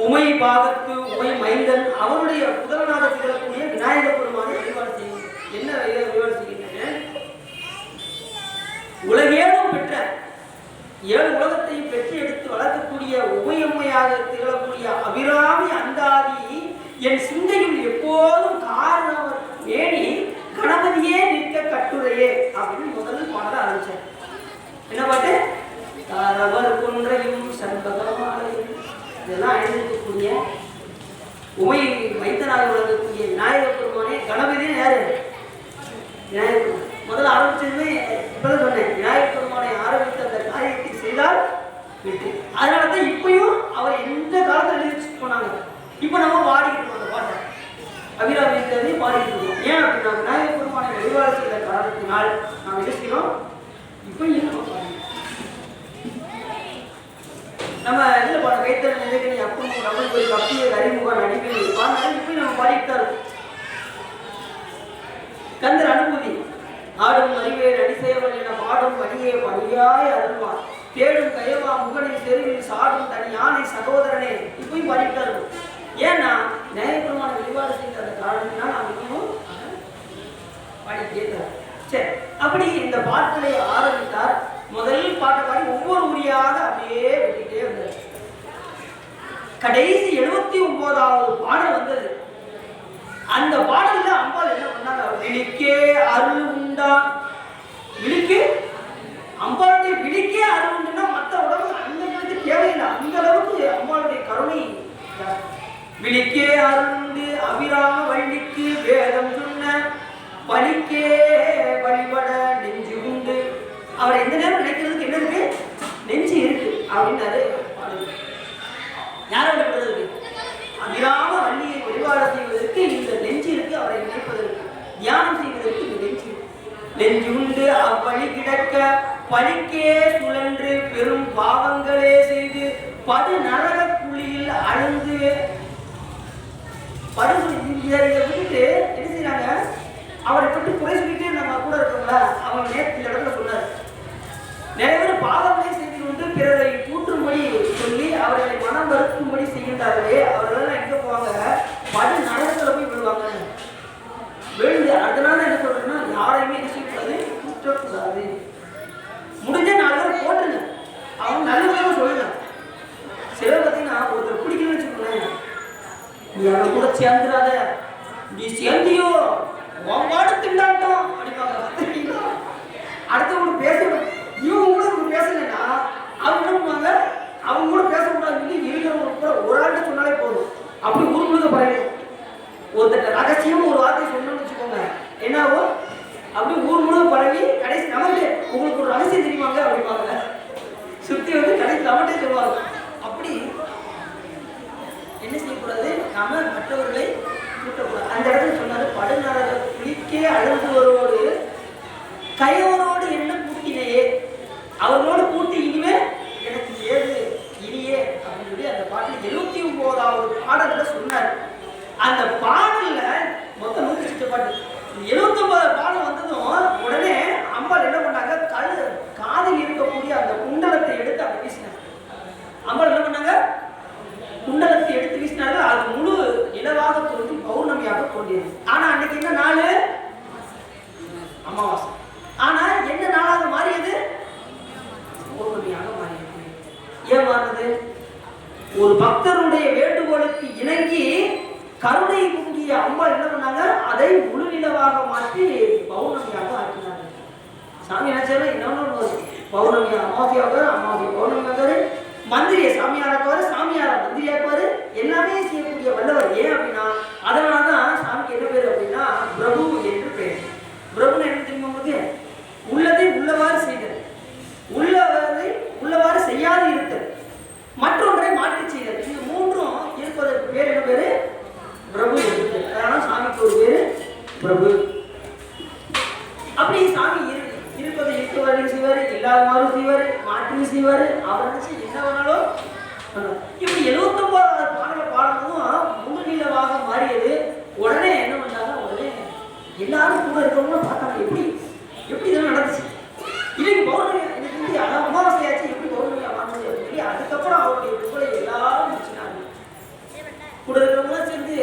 உமை பாகத்து உமை மைந்தன் அவருடைய புதவனாக திகழக்கூடிய விநாயக பெருமானை வழிபாடு செய்யும். என்ன வழிபாடு செய்கின்றன? உலகேடும் பெற்ற 7 உலகத்தையும் பெற்று எடுத்து வளர்க்கக்கூடிய உமையம்மையாக திகழக்கூடிய அபிராமி அந்தாதி என் சிந்தையில் எப்போதும் காரணம் ஏணி கணபதியே நிற்க கட்டுரையே அப்படின்னு முதல் பாட ஆரம்பிச்சார். என்ன பாட்டு? தாரவர் கொன்றையும் சண்பகமாலையும் இதெல்லாம் அணிந்திருக்கக்கூடிய உமை மைத்தனாக வழங்கக்கூடிய விநாயக பெருமானே. கணபதியே யாரு? விநாயக பெருமான். முதல்ல ஆரம்பிச்சதுமே இப்பதான் சொன்னேன், விநாயக பெருமானை ஆரம்பித்து அந்த காரியத்தை செய்தால் வெற்றி. அதனாலதான் இப்பயும் அவர் எந்த காலத்தில் எழுதி போனாங்க. இப்ப நம்ம பாடிக்கிட்டு இருக்கோம் அந்த பாட்டை, அபிராமி பாடிக்கிட்டு இருக்கோம். ஏன் அப்படின்னா விநாயக பெருமானை வழிபாடு செய்த காரணத்தினால் நாம் என்ன செய்யணும்? இப்பயும் நம்ம இதில் பாட கைத்தல் நிலைக்கு நீ அப்போ தமிழ் போய் கப்பிய அறிமுக நடிப்பை பாடினாலும் இப்பயும் நம்ம பாடிட்டு தான் இருக்கும். கந்தர் அனுபூதி ஆடும் அறிவேல் அடிசேவல் என பாடும் பணியே பணியாய் அருள்வான் தேடும் கயவா முகனை தெருவில் சாடும் தனி யானை சகோதரனே இப்பயும் பாடிட்டு தான் இருக்கும். ஏன்னா நியாயபெருமான வழிபாடு செய்த அந்த காரணத்தினால் நாம் இன்னும் பாடிட்டே தான். சரி, அப்படி இந்த பாட்டுகளை ஆரம்பித்தார். முதல் பாட்டை பாடி ஒவ்வொரு உரியாக அப்படியே வெட்டிட்டே வந்தார். கடைசி 79வது பாடல் வந்தது. அந்த பாடல்ல அம்பாள் என்ன பண்ணாங்க? விழிக்கே அருள் உண்டா. விழிக்கு அம்பாளுடைய விழிக்கே அருள் உண்டுன்னா மற்ற உடம்பு அந்த அளவுக்கு தேவையில்லை. அந்த அளவுக்கு அம்பாளுடைய கருணை. விழிக்கே அருள் உண்டு அபிராம வள்ளிக்கு வேதம் சொன்ன பலிக்கே வழிபட நெஞ்சு உண்டு. அவரை எந்த நேரம் நினைக்கிறதுக்கு என்ன இருக்கு? நெஞ்சு இருக்கு அப்படின்னாரு. யாரை வழிபடுறதுக்கு? அபிராம வள்ளியை வழிபாடு செய்வதற்கு இந்த நெஞ்சு இருக்கு. அவரை நினைப்பதற்கு, தியானம் செய்வதற்கு இந்த நெஞ்சு. நெஞ்சு உண்டு அவ்வழி கிடக்க பலிக்கே சுழன்று பெரும் பாவங்களே செய்து படு நரக குழியில் அழுந்து இதை விட்டுட்டு என்ன செய்யறாங்க? அவரை பற்றி குறை சொல்லிட்டு நம்ம கூட இருக்கோங்களா? அவங்க நேற்று இந்த இடத்துல சொன்னார், நிறைய பேர் பாவங்களை செய்து கொண்டு பிறரை கூற்றும்படி சொல்லி அவர்களை மனம் வருத்தும்படி செய்கின்றார்களே, அவர்கள் எங்க போவாங்க? படு நரகத்துல போய் விழுவாங்க. விழுந்து அதனால என்ன சொல்றேன்னா, யாரையுமே என்ன செய்யக்கூடாது? கூற்றக்கூடாது. முடிஞ்ச 4 பேர் போட்டுங்க, அவங்க நல்ல சொல்லுங்க. சிலர் பார்த்தீங்கன்னா ஒருத்தர் பிடிக்கணும்னு வச்சுக்கோங்களேன், நீ அவன் கூட சேர்ந்துடாத, நீ சேர்ந்தியோ உன் திண்டாட்டம் அப்படிப்பாங்க. அடுத்தவங்க பேசணும், இவங்க கூட பேசலைன்னா அவங்க என்ன பண்ணுவாங்க? அவங்க கூட பேசக்கூடாது. இருக்கிறவங்க கூட ஒரு ஆள்கிட்ட சொன்னாலே போதும், அப்படி ஊர் முழுக்க பரவிடும். ஒருத்தட்ட ரகசியம் ஒரு வார்த்தை சொன்னோம்னு வச்சுக்கோங்க, என்னாவோ அப்படி ஊர் முழுக்க பரவி கடைசி நமக்கு உங்களுக்கு ஒரு ரகசியம் தெரியுமாங்க அப்படிப்பாங்க. சுற்றி வந்து கடைக்கு அவன்கிட்டே சொல்லுவாங்க. அப்படி என்ன செய்யக்கூடாது, நாம மற்றவர்களை கூட்டக்கூடாது. அந்த இடத்துல சொன்னாரு, படுநரக குளிக்கே அழுதுவரோடு கையோரோடு என்ன கூட்டினையே, அவர்களோடு கூட்டி இனிமே எனக்கு ஏது இனியே அப்படின்னு சொல்லி அந்த பாட்டில் 79வது பாடல்ல சொன்னார். அந்த பாடல்ல மொத்தம் 108 பாட்டு. 79 பாடல் வந்ததும் உடனே அம்பாள் என்ன பண்ணாங்க, காதில் இருக்கக்கூடிய அந்த குண்டலத்தை எடுத்து அப்படி வீசினாங்க. அம்பாள் என்ன பண்ணாங்க, குண்டலத்தை எடுத்து வீசினாங்க. அது முழு நிலவாக தோன்றி பௌர்ணமியாக தோன்றியது. ஆனா அன்னைக்கு என்ன நாள், அமாவாசை. ஆனா என்ன நாளாக மாறியது, பௌர்ணமியாக மாறியது. ஏன் மாறுது, ஒரு பக்தருடைய வேண்டுகோளுக்கு இணங்கி கருணை பொங்கிய அம்பாள் என்ன பண்ணாங்க, அதை முழு நிலவாக மாற்றி பௌர்ணமியாக ஆக்கினாங்க. சாமி நினைச்சாலும் இன்னொன்று பௌர்ணமி அமாவாசையாக, அமாவாசை பௌர்ணமியாக, மந்திரியை சாமியாராக்குவாரு, சாமியார மந்திரியாக்குவாரு, எல்லாமே செய்யக்கூடிய வல்லவர். ஏன் அப்படின்னா அதனாலதான் சாமிக்கு என்ன பேர் அப்படின்னா பிரபு என்று பெயர். பிரபுன்னு என்ன தெரியுமா உங்களுக்கு, உள்ளதை உள்ளவாறு செய்தல், உள்ளவாறு செய்யாது இருத்தல், மற்றொன்றை மாற்றி செய்தல். இந்த மூன்றும் இருப்பதற்கு பேர் என்ன பேரு, பிரபு என்று பேர். அதனால சாமிக்கு ஒரு பேரு பிரபு. அப்படி சாமி இருப்பதை இருக்கவரையும் செய்வாரு, இல்லாத மாதிரி செய்வாரு, மாற்றி செய்வாரு. அவர் நினைச்சு என்ன வேணாலும். இப்படி 79வது பாடலை பாடுறதும் முழு நிலவாக மாறியது. உடனே என்ன பண்ணாங்க, உடனே எல்லாரும் கூட இருக்கவங்க பார்த்தாங்க, எப்படி இதெல்லாம் நடந்துச்சு. இன்னைக்கு பௌர்ணமி, இன்னைக்கு வந்து அமாவாசையாச்சு, எப்படி பௌர்ணமியா மாறினது அப்படின்னு சொல்லி அதுக்கப்புறம் அவருடைய புகழை எல்லாரும் வச்சுனாங்க. கூட இருக்கிறவங்களாம் சேர்ந்து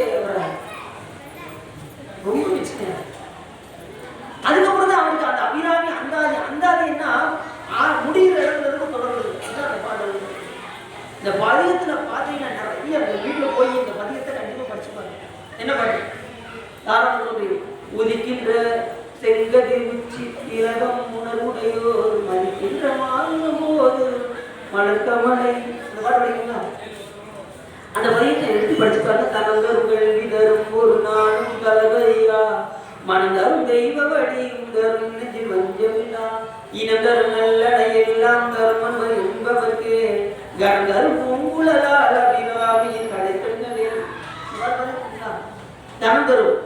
ரொம்ப வச்சுட்டாங்க. அதுக்கப்புறம் தான் அவருக்கு அந்த அபிராமி அந்தாதின்னா முடிகிற இடத்துல இருந்து தொடர்பு. அந்த பாடல் இந்த பதிகத்துல பார்த்தீங்கன்னா நிறைய வீட்டில் போய் இந்த பதிகத்தை கண்டிப்பாக படிச்சுப்பாங்க. என்ன பாட்டு, தாராளம் உதிக்கின்ற செங்கதிர் உச்சி திலகம் உணர்வுடையோர் மதிக்கின்ற மாறும் போது மலர்கமலை, இந்த பாட்டு படிக்கீங்களா? அந்த பதிகத்தை எடுத்து படிச்சுப்பாங்க. தலங்கரும் கல்வி தரும் ஒரு நாளும் கலவையா, மனந்தரும் தெய்வ வழி உதரும் நெஞ்சில் வஞ்சமில்லா, இனந்தரும் நல்லடை எல்லாம் தருமன் என்பவர்க்கு கணந்தரும் பூங்குழலால் அபிராமியின் கடைக்கண்களே. தனம் தரும்,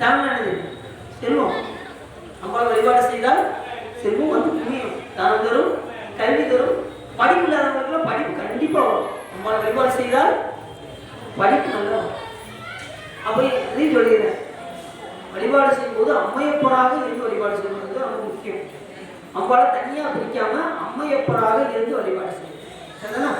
தனம் செல்வம். அம்பாள் வழிபாடு செய்தால் செல்வம் வந்து புரியும். தானம் தரும், கல்வி தரும். படிப்பு இல்லாதவர்களுக்கு படிப்பு கண்டிப்பா வரும். அம்பாள் வழிபாடு செய்தால் படிப்பு நல்லா வரும். அப்படி இதையும் சொல்லிடுறேன், வழிபாடு செய்யும்போது அம்மையப்பராக இருந்து வழிபாடு செய்வது ரொம்ப முக்கியம். அம்பாளை தனியாக பிடிக்காம அம்மையப்பராக இருந்து வழிபாடு செய்யணும். சரிதானா?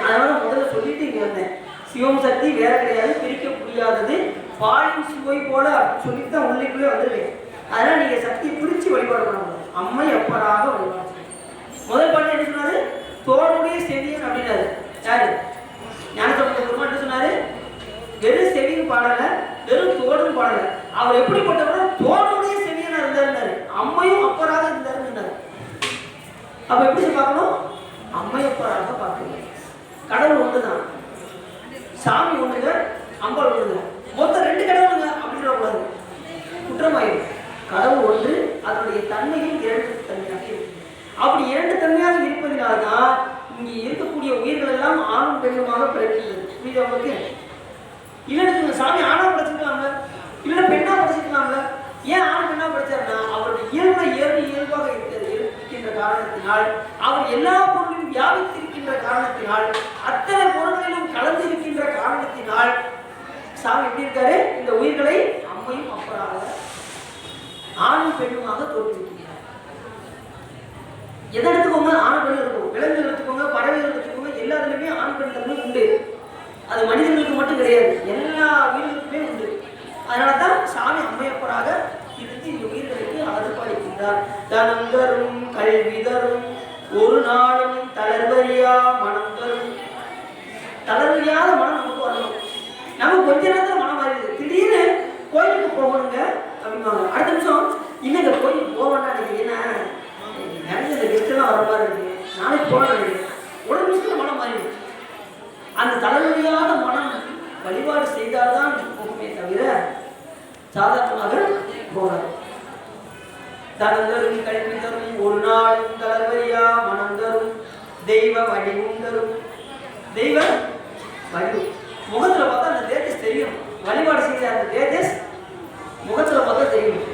அதனால முதல்ல சொல்லிட்டு இங்கே வந்தேன், சிவம் சக்தி வேற கிடையாது, பிரிக்க முடியாதது, பாலின் சுவை போல அப்படின்னு சொல்லிட்டு தான் உள்ளிக்குள்ளே வந்துருவேன். அதனால நீங்க சக்தியை பிரிச்சு வழிபாடு பண்ணணும், அம்மையப்பராக வழிபாடு செய்யணும். முதல் பாட்டு என்ன சொன்னாரு, தோளுடைய செவியன் அப்படின்னாரு. யாரு? ஞானசம்பந்த பெருமாள் என்ன சொன்னாரு, வெறும் செவியும் பாடல, வெறும் தோடும் பாடல. அவர் எப்படிப்பட்டவர், தோளுடைய செவியனா இருந்தாரு, அம்மையும் அப்பராக இருந்தாரு. அப்ப எப்படி பார்க்கணும், அம்மையப்பராக பார்க்கணும். கடவுள் ஒன்றுதான், சாமி ஒண்ணுங்க, அம்பாள் ஒண்ணுங்க, மொத்தம் 2 கடவுளுங்க அப்படின்னு கூடாது, குற்றமாயிடும். கடவுள் ஒன்று, அதனுடைய தன்மையும் 2 தன்மையாக இருக்கு. அப்படி 2 தன்மையாக இருப்பதனால்தான் இங்கே இருக்கக்கூடிய உயிர்கள் எல்லாம் ஆணும் பெண்ணுமாக பிறக்கிறது. புரியுது உங்களுக்கு? இல்லைன்னு சாமி ஆணா படைச்சிருக்கலாம்ல, இல்லை பெண்ணா படைச்சிருக்கலாம்ல. ஏன் ஆண் பெண்ணா படைச்சாருன்னா அவருடைய இயல்பாக இருக்கின்ற காரணத்தினால், அவர் எல்லா பொருளையும் வியாபித்திருக்கின்ற காரணத்தினால், அத்தனை பொருள்களிலும் கலந்து இருக்கின்ற காரணத்தினால் சாமி எப்படி இருக்காரு, இந்த உயிர்களை அம்மையும் அப்பராக ஆணும் பெண்ணுமாக தோற்றுவிக்கிறார். எதை எடுத்துக்கோங்க, ஆண் பெண் இருக்கும், விலங்குகள் எடுத்துக்கோங்க, பறவைகள் எடுத்துக்கோங்க, எல்லாத்துலையுமே ஆண் பெண் தன்மை உண்டு. அது மனிதர்களுக்கு மட்டும் கிடையாது, எல்லா உயிர்களுக்குமே உண்டு. அதனால தான் சாமி அம்மையப்பராக இருந்து இந்த உயிர்களுக்கு அறுப்பாளிக்கின்றார். தனம் தரும், கல்வி தரும், ஒரு நாளும் தளர்வறியா மனம் தரும். தளர்வறியாத மனம் நமக்கு வரணும். நம்ம கொஞ்ச நேரத்தில் மனம் மாறிடுது. திடீர்னு கோயிலுக்கு போகணுங்க அப்படிம்பாங்க, அடுத்த நிமிஷம் இல்லைங்க கோயிலுக்கு போவேன்னா ஏன்னா நிறைய இந்த கெஸ்டெல்லாம் வர மாதிரி இருக்கு, நாளைக்கு போகணும், ஒரு நிமிஷத்துல மனம் மாறிடுது. அந்த தலைவலியாத மனம் வழிபாடு செய்தால்தான் போகுமே தவிர சாதாரணமாக போகாது. தனந்தரும் கல்வி தரும் ஒரு நாளும் தளர்வரியா மனம் தரும் தெய்வ வடிவும் தரும். தெய்வ வடிவு முகத்துல பார்த்தா அந்த தேஜஸ் தெரியும். வழிபாடு செய்த அந்த தேஜஸ் முகத்துல பார்த்தா தெரியும்.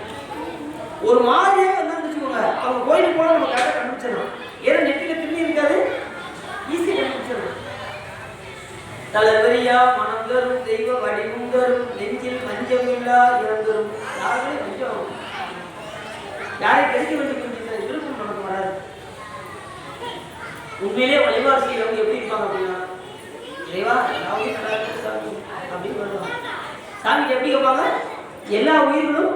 ஒரு மாதிரியே வந்து வச்சுக்கோங்க, அவங்க கோயிலுக்கு போனா நம்ம கரெக்டாக கண்டுபிடிச்சிடணும். ஏன்னா நெட்டில திரும்பி இருக்காது, ஈஸியாக கண்டுபிடிச்சிடணும். தளர்வரியா மனம் தரும் தெய்வ வடிவும் தரும் நெஞ்சில் மஞ்சம் இல்லா இறந்தரும். யாருமே கொஞ்சம் யாரை கிடைக்க வேண்டும் என்கிற விருப்பம் நமக்கு வராது. உண்மையிலே வழிபாடு செய்யறவங்க எப்படி இருப்பாங்க அப்படின்னா, இறைவா எல்லாமே நல்லா இருக்கு சாமி அப்படின்னு வருவாங்க. சாமிக்கு எப்படி கேட்பாங்க, எல்லா உயிர்களும்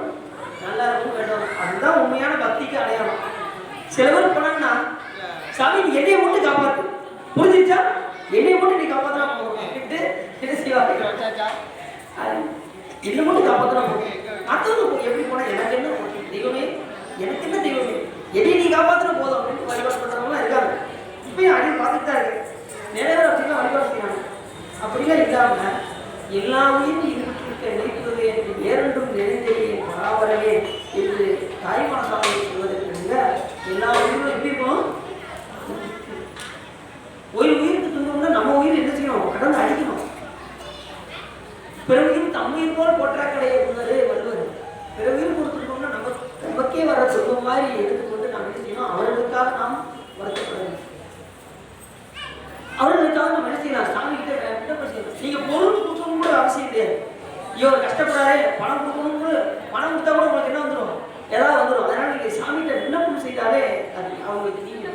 நல்லா இருக்கும் வேண்டும். அதுதான் உண்மையான பக்திக்கு அடையாளம். சில பேர் போனாங்கன்னா, சாமி நீ என்னைய மட்டும் காப்பாத்து, புரிஞ்சிச்சா, என்னைய மட்டும் நீ காப்பாத்தினா போதும் அப்படின்ட்டு என்ன செய்வாங்க, என்னை மட்டும் காப்பாத்தினா போதும். மற்றவங்க எப்படி போனா எனக்கு என்ன தெய்வமே, எனக்கு என்ன தெய்வமே, என்னை நீ காப்பாத்தினா போதும் அப்படின்னு வழிபாடு பண்றவங்களாம் இருக்காங்க. இப்பயும் அடி பார்த்துட்டு தான் இருக்கு. நிறைய பேர் அப்படின்னா வழிபாடு செய்யறாங்க. அப்படிலாம் இல்லாம எல்லா உயிரும் இருக்க நினைப்பது என்று ஏறென்றும் நிறைந்தே பராபரமே என்று தாய்மான சாமி சொல்வதற்கு எல்லா உயிரும் எப்படி இருக்கணும், ஒரு உயிருக்கு துன்பம்னா நம்ம உயிர் என்ன செய்யணும், கடந்து அடிக்கணும். பிற உயிர் தம் உயிர் போல போற்றாக்கடைய உள்ளது வள்ளுவர். பிற உயிர் கொடுத்துருக்கோம்னா நமக்கே வர துன்பம் மாதிரி எடுத்துக்கொண்டு நாம் என்ன செய்யணும், அவர்களுக்காக நாம் வருத்தப்படணும். அவர்களுக்காக நம்ம என்ன செய்யலாம், சாமி கிட்ட செய்யணும். நீங்க பொருள் கொடுக்கணும் கூட அவசியம் கிடையாது. ஐயோ கஷ்டப்படாதே பணம் கொடுக்கணும் கூட, பணம் கொடுத்தா கூட உங்களுக்கு என்ன வந்துடும், ஏதாவது வந்துடும். அதனால நீங்க சாமிகிட்ட விண்ணப்பம் செய்தாலே அது அவங்களுக்கு நீங்க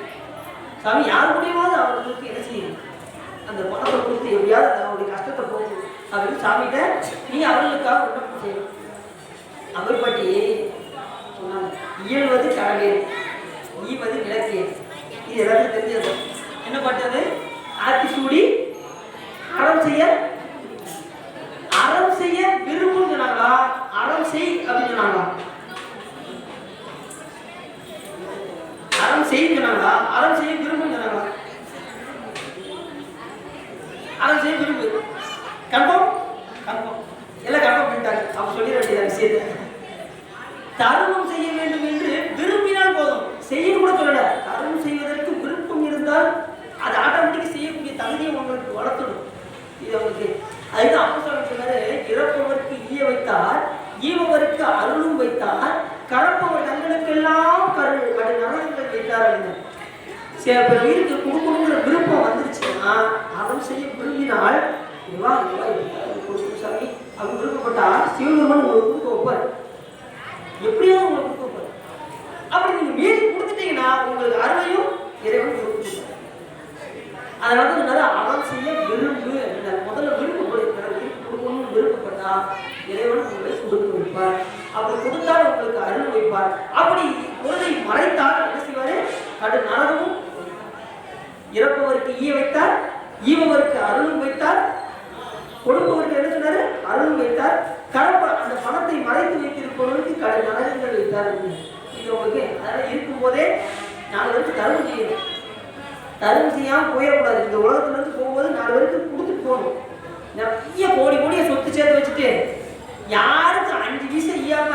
சாமி யார் மூலியமாவது அவர்களுக்கு என்ன செய்யணும், அந்த பணத்தை கொடுத்து எப்படியாவது அவருடைய கஷ்டத்தை போகும் அப்படின்னு சாமிகிட்ட நீங்க அவர்களுக்காக விண்ணப்பம் செய்யணும். அவர் பற்றி சொன்னாங்க, இயல்வது கடலே ஈவது விளக்கே. இது எல்லாத்தையும் தெரிஞ்சது. என்ன பட்டது, ஆத்தி சூடி அறம் செய்ய விரும்பும் சொன்னாங்களா, அறம் செய் அப்படின்னு சொன்னாங்களா, அறம் செய்ய சொன்னாங்களா, அறம் செய்ய விரும்பும் சொன்னாங்களா, அறம் செய்ய விரும்பு கன்ஃபார்ம் எல்லாம் கன்ஃபார்ம் பண்ணிட்டாங்க. அவங்க சொல்லிட வேண்டிய விஷயத்தை தர்மம் செய்ய வேண்டும் என்று விரும்பினால் போதும், செய்ய கூட சொல்லல. தர்மம் செய்வதற்கு விருப்பம் இருந்தால் அது ஆட்டோமேட்டிக் செய்யக்கூடிய தகுதியை உங்களுக்கு வளர்த்துடும். இது அவங்களுக்கு அதுதான் அப்போஸ்தலர் சொன்னாரு, இறப்பவருக்கு ஈய வைத்தார், ஈவவருக்கு அருளும் வைத்தார், கரப்பவர் தங்களுக்கெல்லாம் நரகங்கள் வைத்தார் அப்படின்னு. சில பேர் உயிருக்கு கொடுக்கணுங்கிற விருப்பம் வந்துருச்சுன்னா அவன் செய்ய விரும்பினால் சாமி அவங்க விருப்பப்பட்டா சிவபெருமான் உங்களுக்கு கொடுக்க வைப்பார், எப்படியாவது உங்களுக்கு கொடுக்க வைப்பார். அப்படி நீங்க மீறி கொடுத்துட்டீங்கன்னா உங்களுக்கு அருளையும் இறைவன் கொடுத்து. அதனால தான் அறம் செய்ய விரும்பு, முதல்ல கொடுக்கணும்னு விருப்பப்பட்டா இறைவன் உங்களை கொடுக்க வைப்பார். அப்படி கொடுத்தால் உங்களுக்கு அருள் வைப்பார். அப்படி பொருளை மறைத்தால் என்ன செய்வாரு, கடு நரகமும். இறப்பவருக்கு ஈய வைத்தார், ஈவவருக்கு அருளும் வைத்தார், கொடுப்பவருக்கு என்ன சொன்னாரு, அருளும் வைத்தார், அந்த பணத்தை மறைத்து வைத்திருப்பவர்களுக்கு கடு நரகங்கள் வைத்தார். இது உங்களுக்கு அதனால இருக்கும் போதே 4 பேருக்கு தர்மம் செய்யணும். தர்மம் செய்யாமல் போயிடக்கூடாது. இந்த உலகத்துல இருந்து போகும்போது 4 பேருக்கு கொடுத்துட்டு போகணும். நிறைய கோடிய சொத்து சேர்த்து வச்சுட்டு யாருக்கு 5 பைசா ஈயாம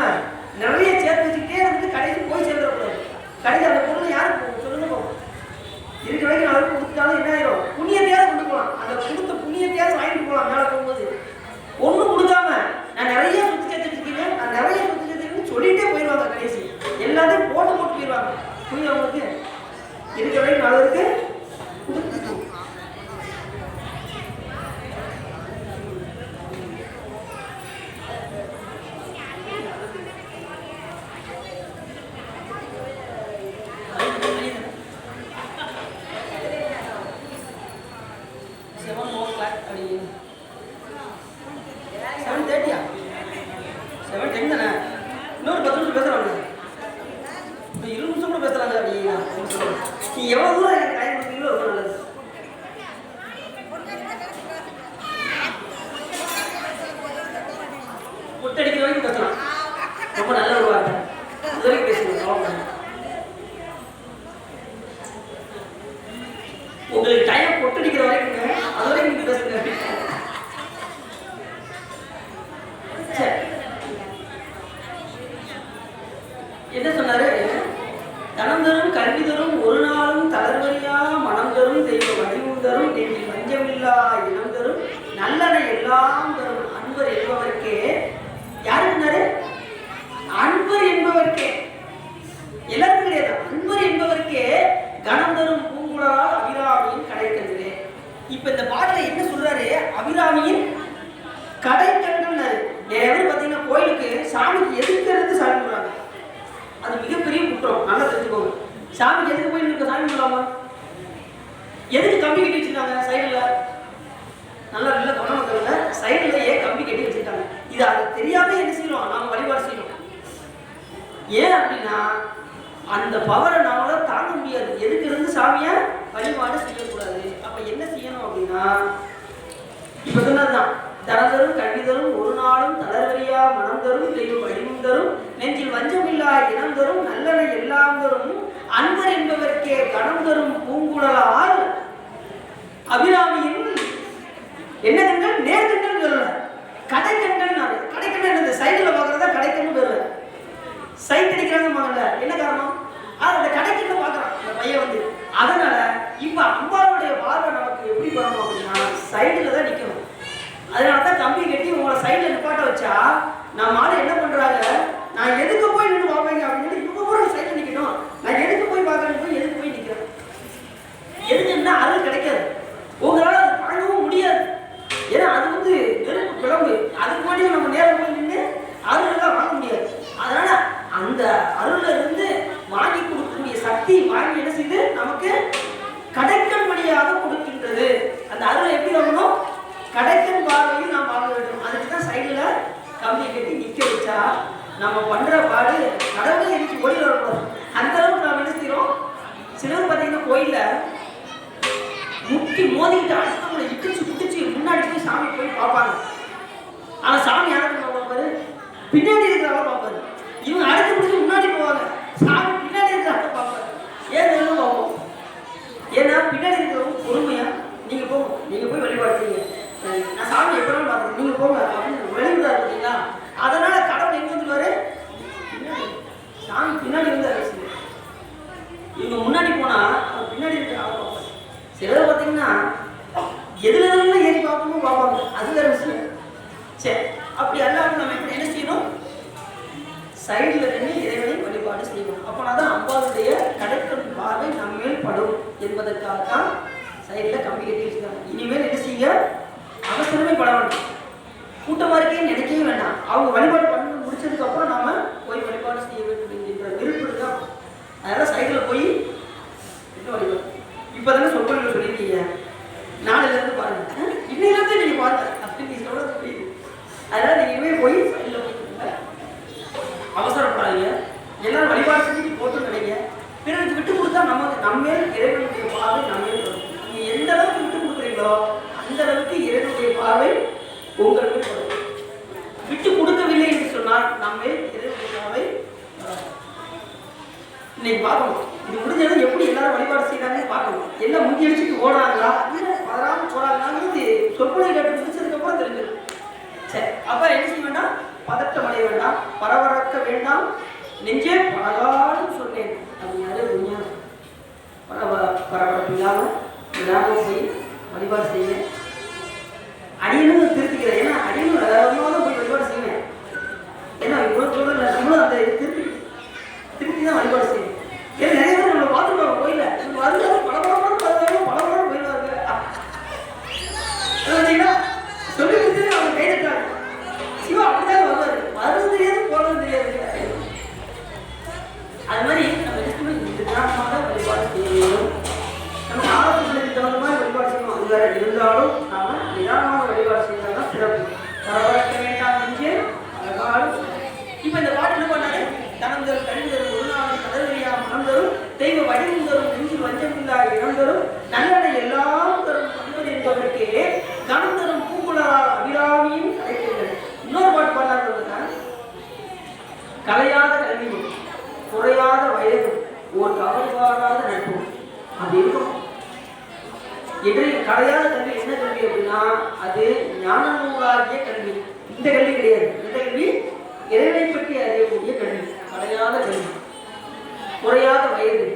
நிறைய சேர்த்து வச்சுக்கிட்டே இருந்து கடைசி போய் சேர்ந்துடக்கூடாது. கடைசி அந்த பொருள் யாருக்கு போகும் சொல்லுங்க போகும். இருக்கிற வரைக்கும் 4 பேருக்கு கொடுத்துட்டாலும் என்ன ஆயிரும், புண்ணியத்தையாவது கொண்டு போகலாம். அந்த கொடுத்த புண்ணியத்தையாவது வாங்கிட்டு போகலாம். மேலே போகும்போது ஒன்றும் கொடுக்காம நான் நிறைய சொத்து சேர்த்து வச்சுருக்கீங்க, நான் நிறைய சொத்து சேர்த்துருக்கேன்னு சொல்லிட்டே போயிடுவாங்க. கடைசி எல்லாத்தையும் போட்டு போயிடுவாங்க. புரியுது அவங்களுக்கு. இருக்கிற வரைக்கும் 4 பேருக்கு எவ்வளவு தூரம் எனக்கு டைம் கொடுத்தீங்களோ ரொம்ப நல்லது. முட்டடிக்கிற வரைக்கும் பேசலாம், ரொம்ப நல்ல ஒரு வார்த்தை. அது வரைக்கும் பேசுங்க. உங்களுக்கு டைம் பொட்டடிக்கிற வரைக்கும் அது வரைக்கும் நீங்க பேசுங்க. என்ன சொன்னாரு, நல்லன எல்லாம் தரும் அன்பர் என்பவருக்கே. யாருக்குனாரு? அன்பர் என்பவருக்கே, எல்லாருக்கும் கிடையாது. அன்பர் என்பவருக்கே கணம் தரும் பூங்குழலால் அபிராமியின் கடைக்கண்களே. இப்ப இந்த பாட்டுல என்ன சொல்றாரு? அபிராமியின் கடைக்கண்கள். நிறைய பாத்தீங்கன்னா கோயிலுக்கு சாமிக்கு எதுக்கிறது சாமி போடுறாங்க. அது மிகப்பெரிய குற்றம். நல்லா தெரிஞ்சுக்கோங்க. சாமிக்கு எதுக்கு போய் இருக்க சாமி போடலாமா? எதுக்கு கம்பி கட்டி வச்சிருக்காங்க சைடுல? நல்லா நல்ல கவனமாக சைடுல ஏன் கம்பி கட்டி வச்சிருக்காங்க? இது அது தெரியாம என்ன செய்யணும்? நாம வழிபாடு செய்யணும். ஏன் அப்படின்னா அந்த பவரை நாமளால தாங்க முடியாது. எதுக்கு இருந்து சாமியை வழிபாடு செய்யக்கூடாது. அப்ப என்ன செய்யணும் அப்படின்னா, இப்ப சொன்னதுதான் தரதரும் கல்விதரும் ஒரு நாளும் தளர்வரியா மனம் தரும் தெய்வ வடிவம் தரும் நெஞ்சில் வஞ்சமில்லா இனம் தரும் நல்லன எல்லாம் தரும் அன்பர் என்பவருக்கே கணம் தரும் பூங்குழலால் அபிராமியின் என்ன கண்கள்? நேர்கண்கள் சொல்லல, கடைக்கண்கள். கடைக்கண்கள் இந்த சைடுல பாக்குறதா கடைக்கண்ணு வருவேன். சைட் அடிக்கிறாங்க. என்ன காரணம்? அந்த கடைக்கண்ணு பாக்குறான் அந்த பையன் வந்து. அதனால இப்ப அம்பாளுடைய பார்வை நமக்கு எப்படி வரணும் அப்படின்னா சைடுல தான் நிக்கணும். அதனாலதான் கம்பி கட்டி உங்களை சைடுல நிப்பாட்ட வச்சா நம்ம ஆளு என்ன பண்றாங்க? நான் எதுக்கு போய் நின்று பார்ப்பேங்க அப்படின்னு இவங்க கூட சைடுல நிக்கணும். நான் எதுக்கு போய் பார்க்கறேன், போய் எதுக்கு போய் நிக்கிறேன்? எதுக்குன்னா அருள் கிடைக்காது. உங்களால அதை தாங்கவும் முடியாது. ஏன்னா அது வந்து நெருப்பு கிளம்பு. அதுக்கு முன்னாடி நம்ம நேரம் போய் நின்று அருள் எல்லாம் வாங்க முடியாது. அதனால அந்த அருள்ல இருந்து வாங்கி கொடுக்கக்கூடிய சக்தி வாங்கி என்ன செய்து நமக்கு கடைக்கண் வழியாக கொடுக்கின்றது. அந்த அருளை எப்படி வரணும்? கடைக்கண் பார்வையும் நாம் வாங்க வேண்டும். அதுக்கு தான் சைடுல கம்பி கட்டி நிக்க வச்சா நம்ம பண்ற பாடு கடவுளை எனக்கு ஓடி வரக்கூடாது. அந்த அளவுக்கு நாம் என்ன செய்யறோம்? சிலர் பார்த்தீங்கன்னா கோயில முட்டி மோதிக்கிட்டு அடுத்தவங்களை இடிச்சு குடிச்சு முன்னாடி போய் சாமி போய் பார்ப்பாங்க. ஆனா சாமி யாருக்கு பார்ப்பாரு? பின்னாடி இருக்கிறவங்க பார்ப்பாரு. இவங்க அடுத்து முடிச்சு முன்னாடி போவாங்க. சாமி பின்னாடி இருக்கிறவங்க பார்ப்பாரு. ஏன் பார்ப்போம்? ஏன்னா பின்னாடி இருக்கிறவங்க பொறுமையா நீங்க போங்க, நீங்க போய் வழிபாடு செய்யுங்க, நான் சாமி எப்படின்னு பார்க்குறேன், நீங்க போங்க அப்படின்னு வெளிவிடாரு பார்த்தீங்களா? அதனால கடவுள் எங்க வந்துருவாரு? சாமி பின்னாடி வந்து அரசியல். இவங்க முன்னாடி போனா அவங்க பின்னாடி இருக்கிற ஆளை பார்ப்பாங்க. சிலர் பார்த்தீங்கன்னா எதுல ஏறி பார்க்கணும் பார்ப்பாங்க. அது வேற விஷயம். சரி, அப்படி அல்லாமல் நம்ம எப்படி என்ன செய்யணும்? சைடுல நின்று இறைவனை வழிபாடு செய்யணும். அப்போனாதான் அம்பாளுடைய கடைக்கண் பார்வை நம்ம மேல் படும் என்பதற்காக தான் சைடுல கம்பி கட்டி வச்சுக்காங்க. இனிமேல் என்ன செய்ய அவசரமே பட வேண்டாம். கூட்டமா இருக்கே நினைக்கவே வேண்டாம். அவங்க வழிபாடு பண்ணி முடிச்சதுக்கு அப்புறம் நாம போய் வழிபாடு செய்ய வேண்டும் என்கின்ற விருப்பம் தான். அதனால சைடுல போய் என்ன வழிபாடு இப்பதானே சொற்பொழிவு சொல்லியிருக்கீங்க, நாளையில இருந்து பாருங்க, இன்னையில இருந்து நீங்க பாருங்க அப்படின்னு நீ சொல்றது புரியுது. அதனால நீங்க இனிமே போய் சைடுல போய் அவசரப்படாதீங்க. எல்லாரும் வழிபாடு செஞ்சு போட்டு நினைங்க. பிறருக்கு விட்டு கொடுத்தா நமக்கு நம்ம இறைவனுடைய பார்வை நம்ம நீங்க எந்த அளவுக்கு விட்டு கொடுக்குறீங்களோ அந்த அளவுக்கு இறைவனுடைய பார்வை உங்களுக்கு வரும். விட்டு கொடுக்கவில்லை என்று சொன்னால் நம்ம இறைவனுடைய பார்வை இன்னைக்கு பார்க்கணும். இது முடிஞ்சது எப்படி எல்லாரும் வழிபாடு செய்யறாங்க பார்க்கணும். எல்லாம் முங்கி அடிச்சுட்டு ஓடுறாங்களா வராம போறாங்களாங்கிறது சொற்பொழிவு கேட்டு முடிச்சதுக்கு அப்புறம் தெரிஞ்சிடும். சரி, அப்ப என்ன செய்ய வேண்டாம்? பதட்டம் அடைய வேண்டாம், பரபரக்க வேண்டாம், நெஞ்சே பரகாலும் சொன்னேன் அப்படின்னாரு உண்மையா. பரபரப்பு இல்லாம போய் வழிபாடு செய்வேன். அடியனும் திருத்திக்கிறேன். ஏன்னா அடியனும் தான் போய் வழிபாடு செய்வேன். ஏன்னா இவ்வளவு சொல்றேன், நம்மளும் அந்த திருத்தி தான் வழிபாடு செய்வேன். ஏன்னா நிறைய பேர் நம்ம பார்த்துருப்பாங்க கோயில வருவாங்க, பலபரப்பான பலபரம் போயிடுவாங்க. சொல்லி கொடுத்து அவங்க கைதட்டாங்க. சிவா அப்படிதான் வருவாரு, வருது தெரியாது போறது தெரியாது. அது மாதிரி நம்ம நிதானமாக வழிபாடு செய்யணும். நம்ம ஆரோக்கியத்துக்கு தகுந்த மாதிரி வழிபாடு செய்யணும். அது வேற இருந்தாலும் நாம நிதானமாக வழிபாடு செய்யறதுதான் சிறப்பு. பரபரக்க வேண்டாம் என்று அழகாலும். இப்ப இந்த பாட்டு என்ன பண்ணாரு? தனம் தரும் கல்வி தரும் ஒரு நாள் கடற்கரையா மனம் தரும் தெய்வ வடிவம் தரும் நெஞ்சில் வஞ்சமில்லா இனம் தரும் நல்லன எல்லாம் தரும் அன்பர் என்பதற்கே கணம் தரும் பூங்குழலால் அபிராமியும் கிடைக்கின்றது. இன்னொரு பாட்டு பாடாதுன்னா கலையாத கல்வியும் குறையாத வயதும் ஓர் கவர்வாராத நட்பும் அப்படி இருக்கும். கலையாத கல்வி என்ன கல்வி அப்படின்னா அது ஞான நூலாகிய கல்வி. இந்த கல்வி கிடையாது. இந்த கல்வி இறைவனை பற்றி அறியக்கூடிய கல்வி. கலையாத கல்வி, குறையாத வயது.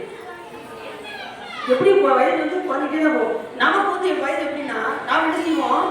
எப்படி வயது வந்து குறைஞ்சிட்டே தான் போகும். நமக்கு வந்து வயது எப்படின்னா நாம் என்ன செய்வோம்?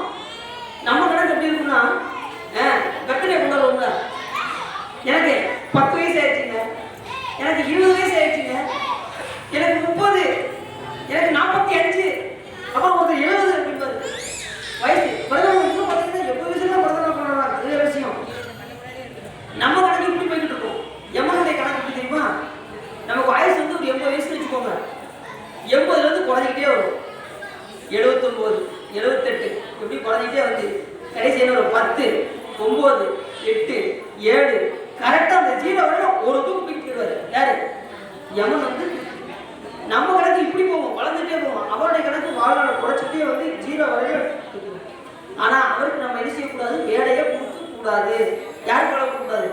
79 78 எப்படி குறைஞ்சிட்டே வந்து கடைசி ஒரு 10 9 8 7 கரெக்டாக அந்த 0 வரையும் ஒரு தூக்கு போயிட்டு யாரு யமன் வந்து நம்ம கணக்கு இப்படி போவோம் வளர்ந்துட்டே போவோம். அவருடைய கணக்கு வாழ்நாளை குறைச்சிட்டே வந்து 0 வரையும். ஆனால் அவருக்கு நம்ம என்ன செய்யக்கூடாது, வேலையை கொடுக்கக்கூடாது. யாருக்கு வேலை கொடுக்கக்கூடாது,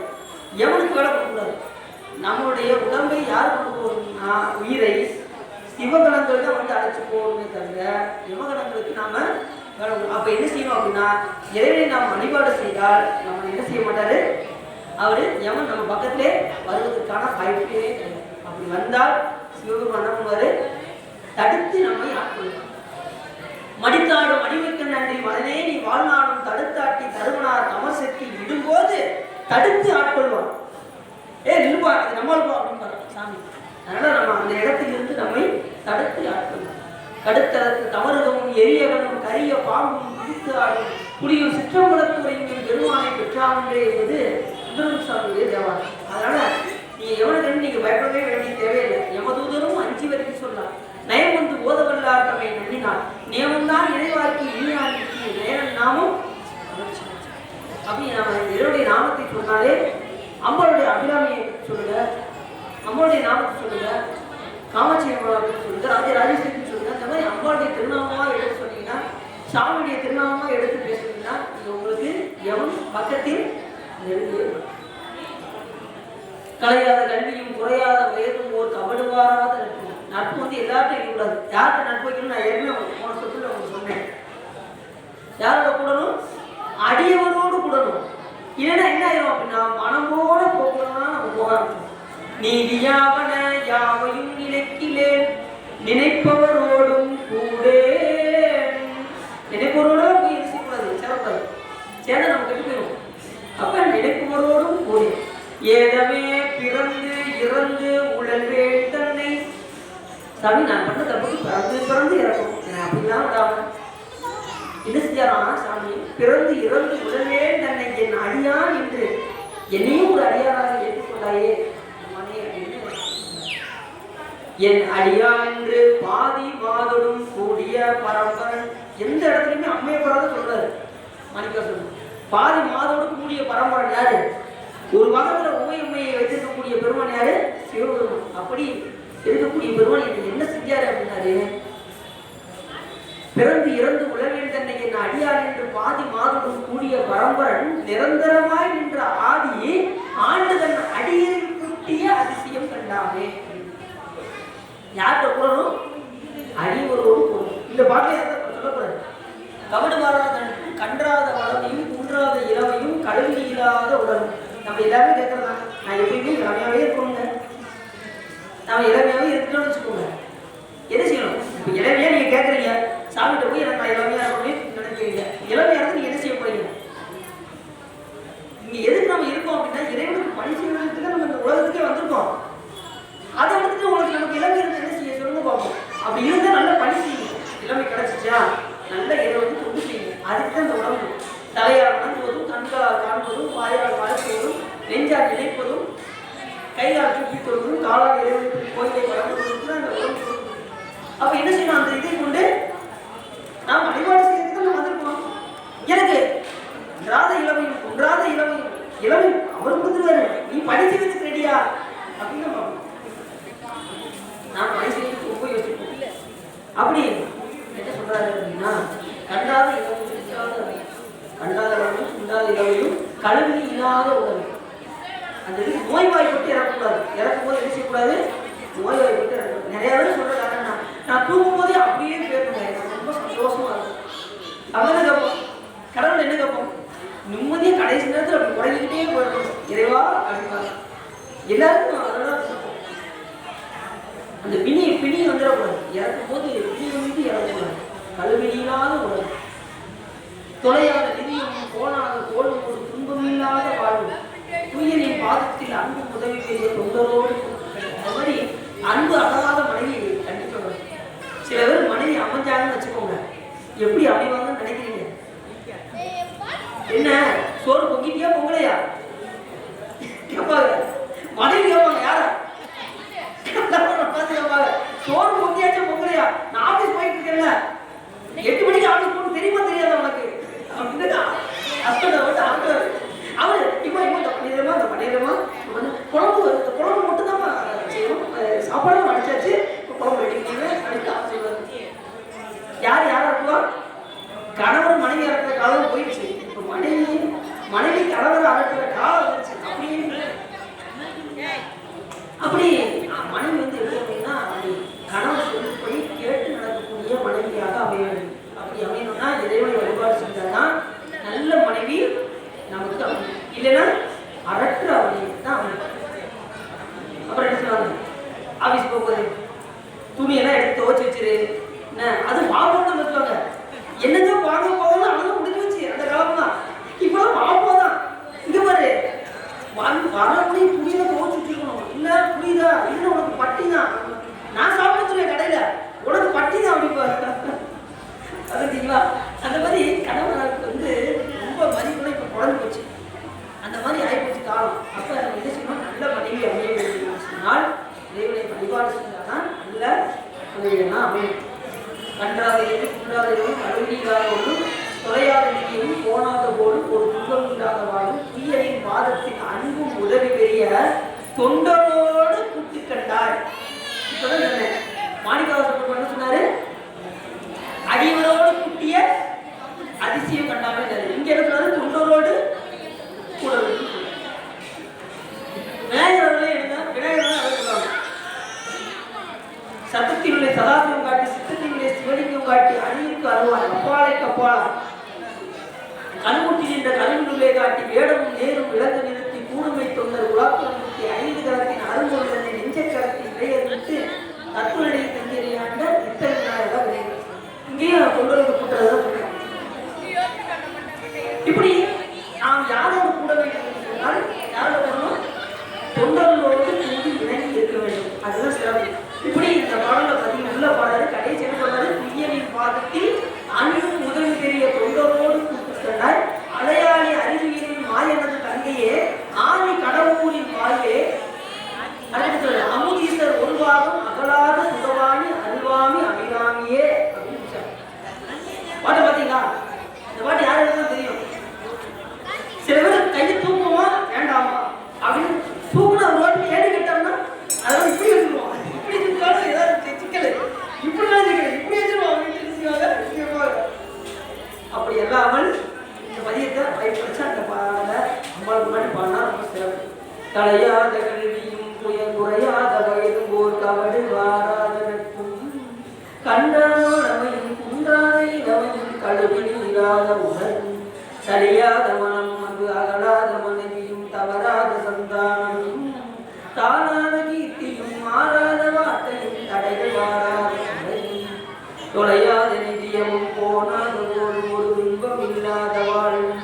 எவனுக்கு வேலை கொடுக்கக்கூடாது. நம்மளுடைய உடம்பை யார் கொண்டு போகணும்னா உயிரை சிவகணங்கள் தான் வந்து அழைச்சி போகணுமே தவிர யமகணங்களுக்கு நாம வேலை. அப்போ என்ன செய்யணும் அப்படின்னா இறைவனை நாம் வழிபாடு செய்தால் நம்ம என்ன செய்ய மாட்டாரு, அவர் யமன் நம்ம பக்கத்திலே வருவதற்கான வாய்ப்பே கிடையாது. அப்படி வந்தால் சிவபெருமான் என்ன பண்ணுவாரு, தடுத்து நம்மை ஆட்கொள்வார். மடித்தாடும் அடிமைக்க நன்றி மதனே நீ வாழ்நாடும் தடுத்தாட்டி தருவனார் தமசக்தி விடும்போது தடுத்து ஆட்கொள்வார். நில்பா அது நம்மளுப்பா அப்படின்னு சாமி. அதனால நம்ம அந்த இடத்திலிருந்து நம்மை தடுத்து ஆட்கொள்வோம். கடுத்ததற்கு தவறுகவும் எரியகனும் கரிய பாம்பும் குடித்து ஆடும் குடியும் சிற்றம்பலத்துறையும் பெருமானை பெற்றாமன்றே என்பது சுந்தரம் சாமியுடைய தேவாரம். அதனால நீங்க எவனுக்கு நீங்க பயப்படவே வேண்டிய தேவையில்லை. யமதூதரும் 5 வரைக்கும் சொல்லலாம். நயம் வந்து ஓதவல்லார் தம்மை நம்பினார் நியமம்தான் இறைவாக்கி இனியாக்கி நேரம் நாமும் அப்படி நம்ம இறைவனுடைய நாமத்தை சொன்னாலே அம்பாளுடைய அபிராமியை சொல்லுங்க, அம்பாளுடைய நாமத்தை சொல்லுங்க, காமாட்சி அம்பாளுக்கு சொல்லுங்க, ராஜேஸ்வரிக்கு சொல்லுங்க. இந்த மாதிரி அம்பாளுடைய திருநாமமா எடுத்து சொன்னீங்கன்னா, சாமியுடைய திருநாமமா எடுத்து பேசுனீங்கன்னா இது உங்களுக்கு எவன் பக்கத்தில் நெருங்கிய கலையாத கல்வியும் குறையாத வயதும் ஒரு கபடுவாராத நட்பு. நட்பு வந்து எல்லார்ட்டும் இருக்கக்கூடாது. யார்கிட்ட நட்பு வைக்கணும் நான் ஏற்கனவே போன சொத்துல உங்களுக்கு சொன்னேன். யாரோட கூடணும், அடியவனோடு கூடணும். இல்லைன்னா என்ன ஆயிரும் அப்படின்னா மனமோட போகணும்னா நம்ம போக ஆரம்பிச்சோம். நீதியாவன யாவையும் நினைக்கிலேன் நினைப்பவரோடும் கூட. நினைப்பவரோட போய் இருக்கக்கூடாது, சேரக்கூடாது. சேர நம்ம கெட்டு போயிடும். அப்ப நினைப்பவரோடும் கூட ஏதமே பிறந்து இறந்து உழல்வேன் தன்னை. சாமி நான் பண்ண தப்புக்கு பிறந்து இறக்கும் அப்படிலாம் விடாம என்ன செஞ்சாராம் சாமி, பிறந்து இறந்து உடனே தன்னை என் அடியான் என்று என்னையும் ஒரு அடியாராக ஏற்றுக்கொண்டாயே என் அடியான் என்று பாதி மாதோடும் கூடிய பரம்பரன். எந்த இடத்துலையுமே அம்மையப்படாத சொல்றாரு மாணிக்கா சொல்லு. பாதி மாதோடு கூடிய பரம்பரன் யாரு, ஒரு வகத்துல உண்மையை வைத்திருக்கக்கூடிய பெருமான் யாரு, சிவபெருமான். அப்படி இருக்கக்கூடிய பெருமான் என்ன செஞ்சாரு அப்படின்னாரு, பிறந்து இறந்து உலகில் தன்னை என் அடியார் என்று பாதி மாதோடும் கூடிய பரம்பரன் நிரந்தரமாய் நின்ற ஆதி ஆண்டு தன் அடியில் குட்டிய அதிசயம் கண்டாமே. யார்கிட்ட கூடணும், அடியவரோடு கூடணும். இந்த பாட்டை சொல்லக்கூடாது. கபடு வாராத கன்றாத வளமையும் குன்றாத இளமையும் கழுவி இல்லாத உடலும். நம்ம எல்லாருமே கேட்கறதா, நான் எப்பயுமே இளமையாவே இருக்கணுங்க, நம்ம இளமையாவே இருக்கணும்னு வச்சுக்கோங்க. என்ன செய்யணும், இப்போ இளமையா நீங்க கேட்குறீங்க, சாமிகிட்ட போய் எனக்கு நான் இளமையா இருக்கணும்னு நினைக்கிறீங்க. இளமையா இருந்து நீங்க என்ன செய்ய போறீங்க, இங்க எதுக்கு நம்ம இருக்கோம் அப்படின்னா இறைவனுக்கு பணி செய்வதற்கு நம்ம இந்த உலகத்துக்கே வந்திருக்கோம். அதை வந்துட்டு உங்களுக்கு நமக்கு இளமை இருந்து என்ன செய்ய சொல்லுங்க பார்ப்போம். அப்படி இருந்தால் நல்ல பணி செய்யுங்க. இளமை கிடைச்சிச்சா நல்ல இறைவனுக்கு தொண்டு செய்யுங்க. அதுக்கு தான் இந்த உடம்பு. தலையால் வணங்குவதும், கண்களால் காண்பதும், வாயால் வாழ்த்துவதும், நெஞ்சால் நினைப்பதும், கையால் சுற்றி தொழுவதும், காலால் இறைவனுக்கு கோயிலை வளர்ப்பதும் தான் இந்த உடம்பு. அப்ப என்ன செய்யணும், அந்த இதை கொண்டு நாம் வழிபாடு செய்யறதுக்கு நம்ம வந்திருக்கோம். எனக்கு குன்றாத இளமையும் குன்றாத இளமையும் இளமை அவர் கொடுத்துருவாரு, நீ பணி செய்வதற்கு ரெடியா அப்படின்னு நான் பணி செய்யறதுக்கு ரொம்ப யோசிப்போம். அப்படி என்ன சொல்றாரு அப்படின்னா, கண்டாத இளமையும் கண்டாத இளமையும் குன்றாத இளமையும் கழுவி இல்லாத உடம்பு. அந்த இது நோய்வாய்ப்பட்டு இறக்கக்கூடாது. இறக்கும் போது என்ன செய்யக்கூடாது, நோய்வாய்ப்பட்டு இறக்கக்கூடாது. நிறைய பேர் சொல்றாங்க, நான் தூங்கும் போதே அப்படியே பேருங்க, எனக்கு ரொம்ப சந்தோஷமா இருக்கும். அப்படிதான் கேட்போம். கடவுள் என்ன கேட்போம், நிம்மதியாக கடைசி நேரத்தில் அப்படி உடங்கிக்கிட்டே போயிடணும் இறைவா அப்படிப்பாங்க. எல்லாருக்கும் அதெல்லாம் அந்த பிணி வந்துடக்கூடாது. இறக்கும் போது பிணி வந்து இறக்கக்கூடாது. கழுவினியில்லாத உடல், தொலையாத நிதியும் கோணாத கோலும் ஒரு துன்பமில்லாத வாழ்வு, தூயனின் பாதத்தில் அன்பு உதவி பெரிய தொண்டரோடு. அது மாதிரி அன்பு அழகாத மனைவி கண்டிப்பாக. சில பேர் மனைவி அமைஞ்சாங்கன்னு வச்சுக்கோங்க, எப்படி அமைவாங்கன்னு நினைக்கிறீங்க? என்ன சோறு பொங்கிட்டியா பொங்கலையா கேட்பாங்க மனைவி. கேட்பாங்க யாரா பார்த்து கேட்பாங்க, சோறு பொங்கியாச்சும் பொங்கலையா? நான் ஆஃபீஸ் போயிட்டு இருக்கேன்ல, 8 மணிக்கு கணவர் மனைவி அறக்கிற காலம் போயிடுச்சு. இப்போ மனைவி கணவர் அறக்கிற காலம் வந்துச்சு. அப்படி மனைவி வந்து எப்படி அப்படின்னா கணவர் சொல்லிப்படி கேட்டு நடக்கக்கூடிய மனைவியாக அமைய வேண்டும். அப்படி அமையணும்னா இறைவனை வழிபாடு செஞ்சாதான் நல்ல மனைவி நமக்கு அமையும். இல்லைன்னா அறற்ற மனைவி தான் அமையும். அப்புறம் என்ன சொல்லுவாங்க, ஆஃபீஸ் போகும்போது துணியெல்லாம் எடுத்து துவச்சி வச்சிரு, அது பாப்போம் தான் சொல்லுவாங்க. என்னதான் வாங்க போகணும் அதெல்லாம் முடிஞ்சு வச்சு அந்த காலம் தான். இப்பெல்லாம் பாப்போம் தான். இங்க பாரு வரக்கூடிய துணியில துவச்சி வச்சுக்கணும். இல்ல புரியுதா, இல்லை உனக்கு பட்டி தான், நான் சாப்பிட்டு கடையில உனக்கு பட்டி தான் அப்படி அதுங்களா. அந்த மாதிரி கணவனுக்கு வந்து ரொம்ப மதிப்புல இப்ப குறைஞ்சு போச்சு. அந்த மாதிரி ஆகிப்போச்சு காலம். அப்ப நம்ம என்ன செய்யணும், நல்ல மனைவி அமைய வேண்டும் சொன்னால் இறைவனை வழிபாடு செஞ்சாதான் நல்ல மனைவியெல்லாம் அமையும். கன்றாதையும் குன்றாதையும் கழுவியில்லாத ஒன்றும் தொலையாத நிதியும் போனாத போலும் ஒரு துன்பம் இல்லாதவாறும் தீயரின் பாதத்தின் அன்பும் உதவி பெரிய தொண்டரோடு கூட்டி கண்டார். இப்பதான் சொன்னேன், மாணிக்கவாசகர் என்ன சொன்னாரு, அடிவரோடு கூட்டிய அதிசயம் கண்டாமே. இங்க என்ன சொன்னாரு, தொண்டரோடு கூட விநாயகர்களே என்ன விநாயகர்கள் சொல்லுவாங்க, சத்தத்தினுடைய சதாசிவம் காட்டி சித்தத்தினுடைய சிவலிங்கம் காட்டி அணிக்கு அருவான் கப்பாலை கப்பாலா கண்முட்டி நின்ற கருவினுள்ளே காட்டி வேடமும் நேரும் விலங்கு நிறுத்தி கூடுமை தொண்டர் உலாக்கம் நிறுத்தி 5 கரத்தின் அருங்கொழுதனை நெஞ்சக்கரத்தின் இடையறிவிட்டு தத்துவநிலையை தந்திரியாண்ட இத்தனை விநாயகர் விநாயகர். இங்கேயும் தொண்டரோடு கூட்டுறதுதான் சொல்லுவாங்க. இப்படி நாம் யாரோடு கூட வேண்டும் என்று சொன்னால் யாரோட வரணும், தொண்டர்களோடு கூடி இணங்கி இருக்க வேண்டும். அதுதான் சிறப்பு. இப்படி இந்த பாடலை பத்தி உள்ள பாடல் கடைசி என்ன சொல்றாரு, துய்யனின் பாதத்தில் அன்பும் உதவி பெரிய தொண்டரோடு கூட்டுக்கண்டாய் அலையாளி அறிவியலின் மாயனது தங்கையே ஆதி கடவுளின் வாழ்வே அமுதீசர் ஒரு பாகம் அகலாத சுகவாணி அல்வாமி அபிராமியே அப்படின்னு பாட்டு. பாத்தீங்களா, இந்த பாட்டு யாருக்கு தெரியும்? சில பேர் கையை தூக்குமா வேண்டாமா அப்படின்னு தூக்குனா ஒரு வாட்டி கேள்வி கேட்டோம்னா அதெல்லாம் இப்படி வச்சுருவோம், இப்படி இருந்தாலும் ஏதாவது சிக்கல், இப்படிலாம் சிக்கல் இப்படி வச்சிருவோம் அப்படின்னு. அப்படி இல்லாமல் இந்த பதியத்தை பயன்படுத்தி அந்த பாடலை அம்பாள் முன்னாடி பாடினா ரொம்ப சிறப்பு. தலையாத கல்வியும் குறையாத வயதும் ஓர் கவடு வாராத நட்பும் கண்டானமையும் குன்றாதை நமையும் கழுவில் இல்லாத உணர்வும் சரியாத மனம் அது அகலாத மனைவியும் தவறாத சந்தானமும் தானாத கீர்த்தியும் மாறாத வார்த்தையும் தடைகள் வாராத கடையும் தொலையாத நிதியமும் போனாத ஒரு இன்பம் இல்லாத வாழும்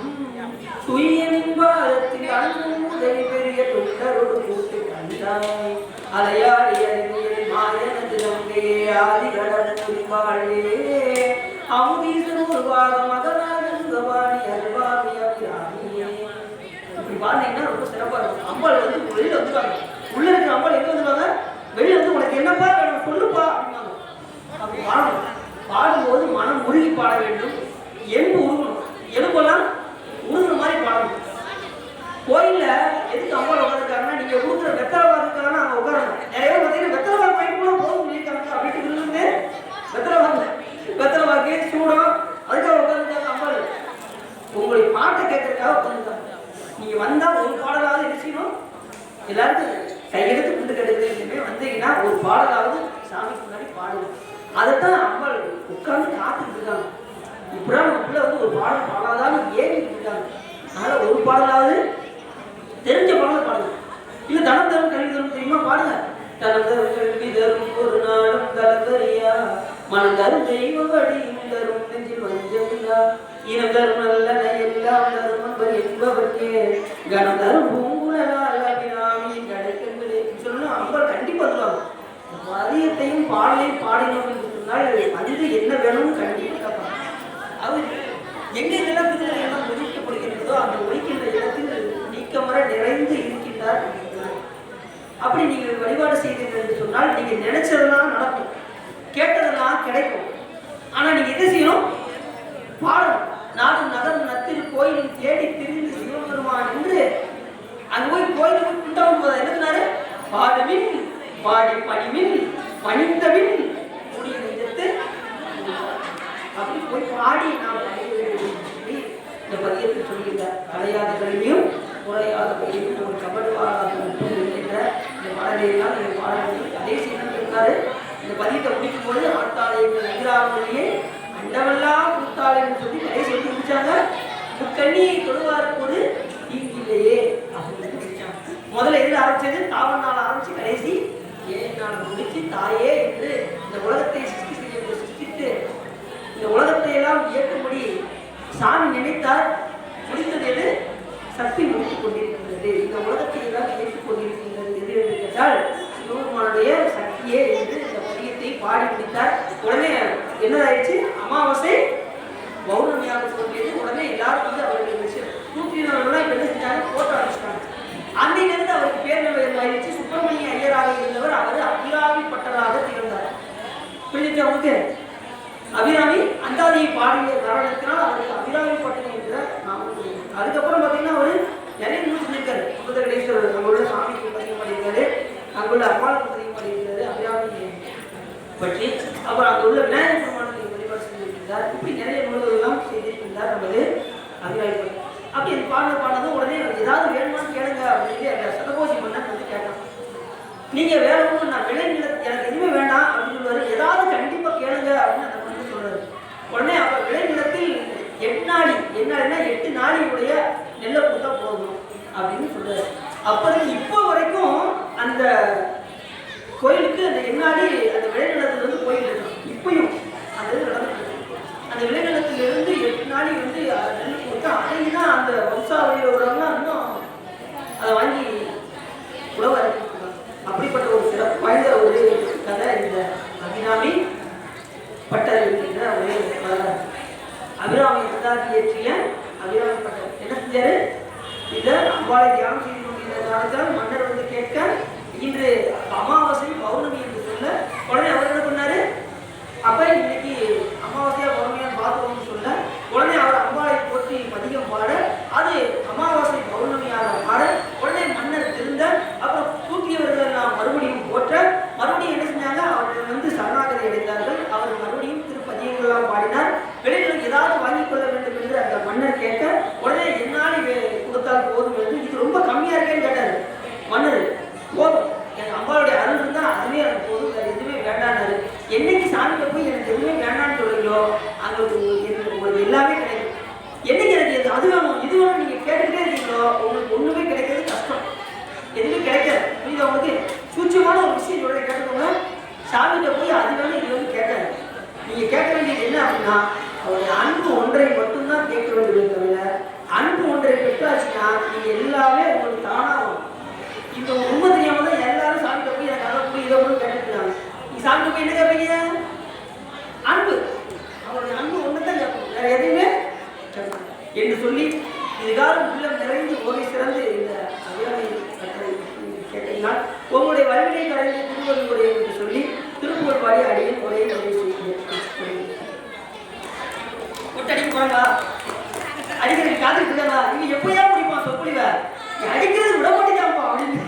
துய்யனின் பாதத்தில் அன்பும் உதவி பெரிய தொண்டரோடு கூட்டு கண்டாய் அலையாடி அறிவியல் மாயனது நங்கையே ஆதி கடவுள் வாழே அமுதீசன் ஒரு பாகம் மகனாக சுகவாணி அல்வாமி அபிராமியே. இப்படி பாத்தீங்கன்னா ரொம்ப சிறப்பா இருக்கும். அம்பாள் வந்து வெளியில வந்துருவாங்க, உள்ள இருக்கிற அம்பாள் எங்க வந்துருவாங்க, வெளியில வந்து உனக்கு என்னப்பா வேணும் சொல்லுப்பா அப்படின்னாங்க. அப்படி பாடணும். பாடும்போது மனம் உருகி பாட வேண்டும். எலும்பு உருகணும், எலும்பெல்லாம் உருகுற மாதிரி பாடணும். கோயில்ல எதுக்கு அம்பாள் உட்காந்துருக்காங்கன்னா, நீங்க உருகுற வெத்தலைவாதுக்கான அங்க உட்காரணும். நிறைய பேர் பார்த்தீங்கன்னா வெத்தலைவாது பயன் கூட போதும் சொல்லியிருக்காங்க அப்படின்னு இருந்து வெத்தலைவாக்கு சூடம் அதுக்காக உட்காந்துருக்காங்க அம்பாள். உங்களுடைய பாட்டை கேட்கறதுக்காக உட்காந்துருக்காங்க. நீங்க வந்தா ஒரு பாடலாவது என்ன செய்யணும், எல்லாருக்கும் கையெழுத்து கொண்டு கிடைக்கிறதுமே வந்தீங்கன்னா ஒரு பாடலாவது சாமிக்கு முன்னாடி பாடுவோம். அதைத்தான் அம்பாள் உட்கார்ந்து காத்துட்டு இருக்காங்க. இப்படிலாம் நமக்குள்ள வந்து ஒரு பாடல் பாடாதான்னு ஏங்கிட்டு இருக்காங்க. அதனால ஒரு பாடலாவது தெரிஞ்ச பாடலை பாடுங்க. இல்ல தனம் தரும் கல்வி தரும் தெரியுமா பாடுங்க. தனம் தரும் கல்வி தரும் ஒரு நாளும் கலந்தறியா மனம் தரும் தெய்வ வழியும் தரும் நெஞ்சில் வஞ்சமில்லா இனம் தரும் நல்லன எல்லாம் தரும் அன்பர் என்பவர்க்கே கனம் தரும் பூங்குழலால் அபிராமியின் கிடைக்கங்களே சொல்லணும். அம்பாள் கண்டிப்பா சொல்லுவாங்க. பதியத்தையும் பாடலையும் பாடினோம் என்று சொன்னால் வந்து என்ன வேணும்னு கண்டிப்பா கேட்பாங்க. அவர் எங்க இதெல்லாம் திருநெல்லாம் ஒழிக்கப்படுகிறதோ அந்த ஒழிக்கின்ற இடத்தில் நீக்கமர நிறைந்து இருக்கின்றார். அப்படி நீங்கள் வழிபாடு செய்தீர்கள் என்று சொன்னால் நீங்க நினைச்சதெல்லாம் நடக்கும், கேட்டதெல்லாம் கிடைக்கும். ஆனா நீங்க என்ன செய்யணும், பாடணும். நாடும் நகரும் நத்தில் கோயிலும் தேடி திரிந்து சிவபெருமான் என்று அங்க போய் கோயிலுக்கு குண்டாவும் போது என்ன சொன்னாரு, பாடுமின் பாடி பணிமின் பணிந்தவின் முடிய நினைத்து அப்படி போய் பாடி நாம் படிக்க வேண்டும் சொல்லி இந்த பதியத்தில் சொல்கின்றார். கலையாத கல்வியும் குறையாத கல்வியும் ஒரு கபடுவாராக இருக்கின்ற இந்த பாடலையெல்லாம் நீங்கள் பாட வேண்டும். கடைசி என்ன இருக்காரு, இந்த பதியத்தை முடிக்கும் பொழுது ஆத்தாலயங்கள் எதிராகவே அண்டவெல்லாம் கூத்தாளைன்னு சொல்லி கடைசி எப்படி முடிச்சாங்க, முக்கண்ணியை தொழுவாருக்கு ஒரு இல்லையே அப்படின்னு முடிச்சாங்க. முதல்ல எதில் ஆரம்பிச்சது, தாவன் நாள் ஆரம்பிச்சு கடைசி 7 நாள் முடிச்சு தாயே என்று இந்த உலகத்தை சிருஷ்டித்து இந்த உலகத்தை எல்லாம் இயக்கும்படி சாமி நினைத்தார். முடித்தது எது, சக்தி முடித்துக் கொண்டிருக்கின்றது. இந்த உலகத்தை எல்லாம் இயக்கிக் கொண்டிருக்கின்றது எது என்று கேட்டால் சிவபெருமானுடைய சக்தியே என்று இந்த பதியத்தை பாடி முடித்தார். உடனே என்னதாயிடுச்சு, அமாவாசை பௌர்ணமியாக சொல்லியது. உடனே எல்லாரும் வந்து அவர்களுக்கு தூக்கினவர்கள்லாம் இப்ப என்ன செஞ்சாங்க, போட்டோ அடிச்சிட்டாங்க. அன்னையிலிருந்து அவருக்கு பேர் நிலையாயிடுச்சு. சுப்பிரமணிய ஐயராக இருந்தவர் அவர் அபிராமி பட்டராக திகழ்ந்தார். புரிஞ்சுச்சு அவங்களுக்கு, அபிராமி அந்தாதியை பாடிய காரணத்தினால் அவருக்கு அபிராமி பட்டம் என்ற நாமம். அதுக்கப்புறம் பார்த்தீங்கன்னா அவர் நிறைய நியூஸ் பண்ணியிருக்காரு. சுந்தரகடேஸ்வரர் அங்குள்ள சாமிக்கு பதிவு பண்ணியிருக்காரு, அங்குள்ள அம்மாளுக்கு பதிவு பண்ணியிருக்காரு அபிராமி பற்றி. அப்புறம் அங்கே உள்ள விநாயகர் பெருமானுக்கு வழிபாடு செஞ்சிருக்கிறார். இப்படி நிறைய நூல்களெல்லாம் செய்திருக்கின்றார் நமது அபிராமி பட்டம். அப்படி அது பாடினதும் உடனே ஏதாவது வேணுமான்னு கேளுங்க அப்படின்னு அந்த சதகோஷி மன்னன் வந்து கேட்டான். நீங்கள் வேற ஒன்றும் நான் விளை நிலத்து எனக்கு எதுவுமே வேண்டாம் அப்படின்னு சொல்லுவார். ஏதாவது கண்டிப்பாக கேளுங்க அப்படின்னு அந்த மன்னன் சொல்றாரு. உடனே அப்போ விளை நிலத்தில் 8 நாளி, என்னாடினா 8 நாளியுடைய நெல்லை கொடுத்தா போதும் அப்படின்னு சொல்றாரு. அப்போ இப்போ வரைக்கும் அந்த கோயிலுக்கு அந்த எண்ணாடி அந்த விளைநிலத்துல இருந்து போயிட்டு இருக்கோம். இப்பயும் அந்த இது நடந்துட்டு இருக்கு. அந்த விளைநிலத்திலிருந்து 8 நாளி வந்து நெல் கொடுத்தா அன்னைக்குன்னா அந்த வம்சாவளியில் உள்ளவங்க இன்னும் அதை வாங்கி உழவு அரைக்கிறாங்க. அப்படிப்பட்ட ஒரு சிறப்பு வாய்ந்த ஒரு கதை இந்த அபிராமி பட்டர் என்கின்ற ஒரு வரலாறு. அபிராமி அந்தாதி இயற்றிய அபிராமி பட்டர் என்ன செஞ்சாரு, இதை அம்பாளை தியானம் செய்து கொண்டிருந்த காலத்தில் மன்னர் வந்து கேட்க, இன்று அமாவாசை பௌர்ணமி என்று சொல்ல, உடனே அவர் என்ன பண்ணாரு, அப்ப இன்னைக்கு அமாவாசையா பௌர்ணமியான்னு பார்த்துக்கோன்னு சொல்ல, உடனே அவர் அம்பாளை போற்றி பதிகம் பாட, அது அமாவாசை பௌர்ணமியாக பாட, உடனே மன்னர் திருந்த, அப்புறம் தூக்கியவர்கள் நாம் மறுபடியும் போற்ற, மறுபடியும் என்ன செஞ்சாங்க, அவர்கள் வந்து சரணாகதி அடைந்தார்கள். அவர் மறுபடியும் திருப்பதியங்கள்லாம் பாடினார். விலைகளுக்கு ஏதாவது வாங்கிக் கொள்ள வேண்டும் என்று அந்த மன்னர் கேட்க, உடனே என்னாடி கொடுத்தால் போதும் என்று, இது ரொம்ப கம்மியா இருக்கேன்னு கேட்டாரு மன்னர். போதும், என் அம்பாளுடைய அருள் இருந்தா அதுவே எனக்கு போதும், வேறு எதுவுமே வேண்டான்னாரு. என்னைக்கு சாமியை போய் எனக்கு எதுவுமே வேண்டான்னு சொல்லுங்களோ அங்கே உங்களுக்கு எல்லாமே கிடைக்கும். என்னைக்கு எனக்கு அது வேணும் இது வேணும் நீங்க கேட்டுக்கிட்டே இருக்கீங்களோ உங்களுக்கு ஒண்ணுமே கிடைக்கிறது கஷ்டம், எதுவுமே கிடைக்காது. புரியுது உங்களுக்கு, சூட்சமான ஒரு விஷயம் சொல்ல கேட்டுக்கோங்க. சாமிகிட்ட போய் அது வேணும் இது வேணும் கேட்காது. நீங்க கேட்க வேண்டியது என்ன அப்படின்னா, அவருடைய அன்பு ஒன்றை மட்டும்தான் கேட்க வேண்டியது தவிர, அன்பு ஒன்றை பெற்றாச்சுன்னா நீங்க எல்லாமே உங்களுக்கு தானா வரும். இப்போ உண்மை தெரியாம தான் எல்லாரும் சாமிகிட்ட போய் எனக்கு அதை போய் இதை போய் கேட்டுக்கிறாங்க. நீ சாமிகிட்ட போய் என்ன கேட்பீங்க, அன்பு. அவருடைய அன்பு ஒன்று தான் கேட்போம், வேற எதுவுமே என்று சொல்லி இதுக்காக உள்ளம் நிறைந்து ஓகை சிறந்து இந்த அபிராமி கேட்டீங்கன்னா உங்களுடைய வலிமையை கரைந்து திருவள்ளுவரை என்று சொல்லி திருப்பூர் பாடி அடியின் உரையை நிறைவு செய்கிறேன். அடிக்க போறாங்களா, அடிக்கிறதுக்கு காத்துட்டு இருக்காங்களா, நீங்க எப்படியா முடியுமா சொற்பொழிவ, அடிக்கிறது விட மாட்டேங்காப்பா அப்படின்னு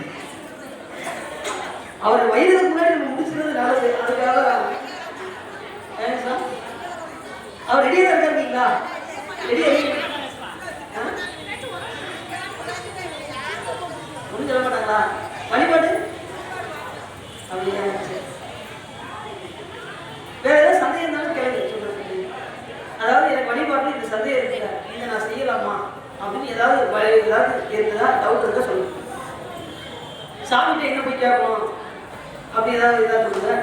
அவர் வயதுக்கு முன்னாடி நம்ம முடிச்சுறது நல்லது. அதுக்காக அவர் ரெடியா தான் இருக்கீங்களா, ரெடியா ஒன்றும் சொல்ல மாட்டாங்களா, வழிபாடு அப்படியா, வேற ஏதாவது சந்தேகம் இருந்தாலும் கேளுங்க சொல்றது. அதாவது எனக்கு வழிபாட்டில் இந்த சந்தேகம் இருக்குல்ல, இதை நான் செய்யலாமா அப்படின்னு ஏதாவது இருக்குதா, டவுட் இருக்கா சொல்லுங்க. சாமிகிட்ட எங்கே போய் கேட்கணும் அப்படி ஏதாவது சொல்லுங்க.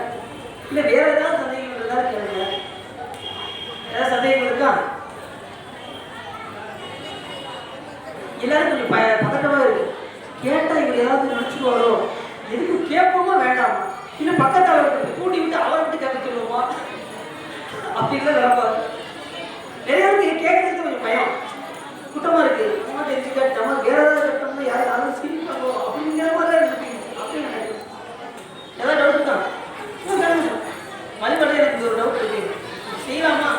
இல்லை வேற ஏதாவது சந்தேகங்கள் இருந்தாலும் கேளுங்க. ஏதாவது சந்தேகங்கள் இருக்கா? எல்லாரும் கொஞ்சம் பதட்டமாக இருக்கு. கேட்டால் இவர் ஏதாவது நினச்சிக்குவாரோ, எதுக்கு கேட்போமா வேண்டாமா, இல்லை பக்கத்தில் அவர்கிட்ட கூட்டி விட்டு அவரை விட்டு கேட்க சொல்லுவோமா அப்படின்லாம் நினைப்பாரு. நிறைய பேருக்கு கேட்கறதுக்கு கொஞ்சம் பயம், குற்றமா இருக்கு, நம்ம வேற ஏதாவது கட்டணும்னா யாரும் யாரும் சிரிப்பாங்களோ அப்படிங்கிற மாதிரி இருக்கு அப்படின்னு நினைக்கிறேன். ஏதாவது டவுட் தான் வழிபட எனக்கு ஒரு டவுட் இருக்கு, செய்யலாமா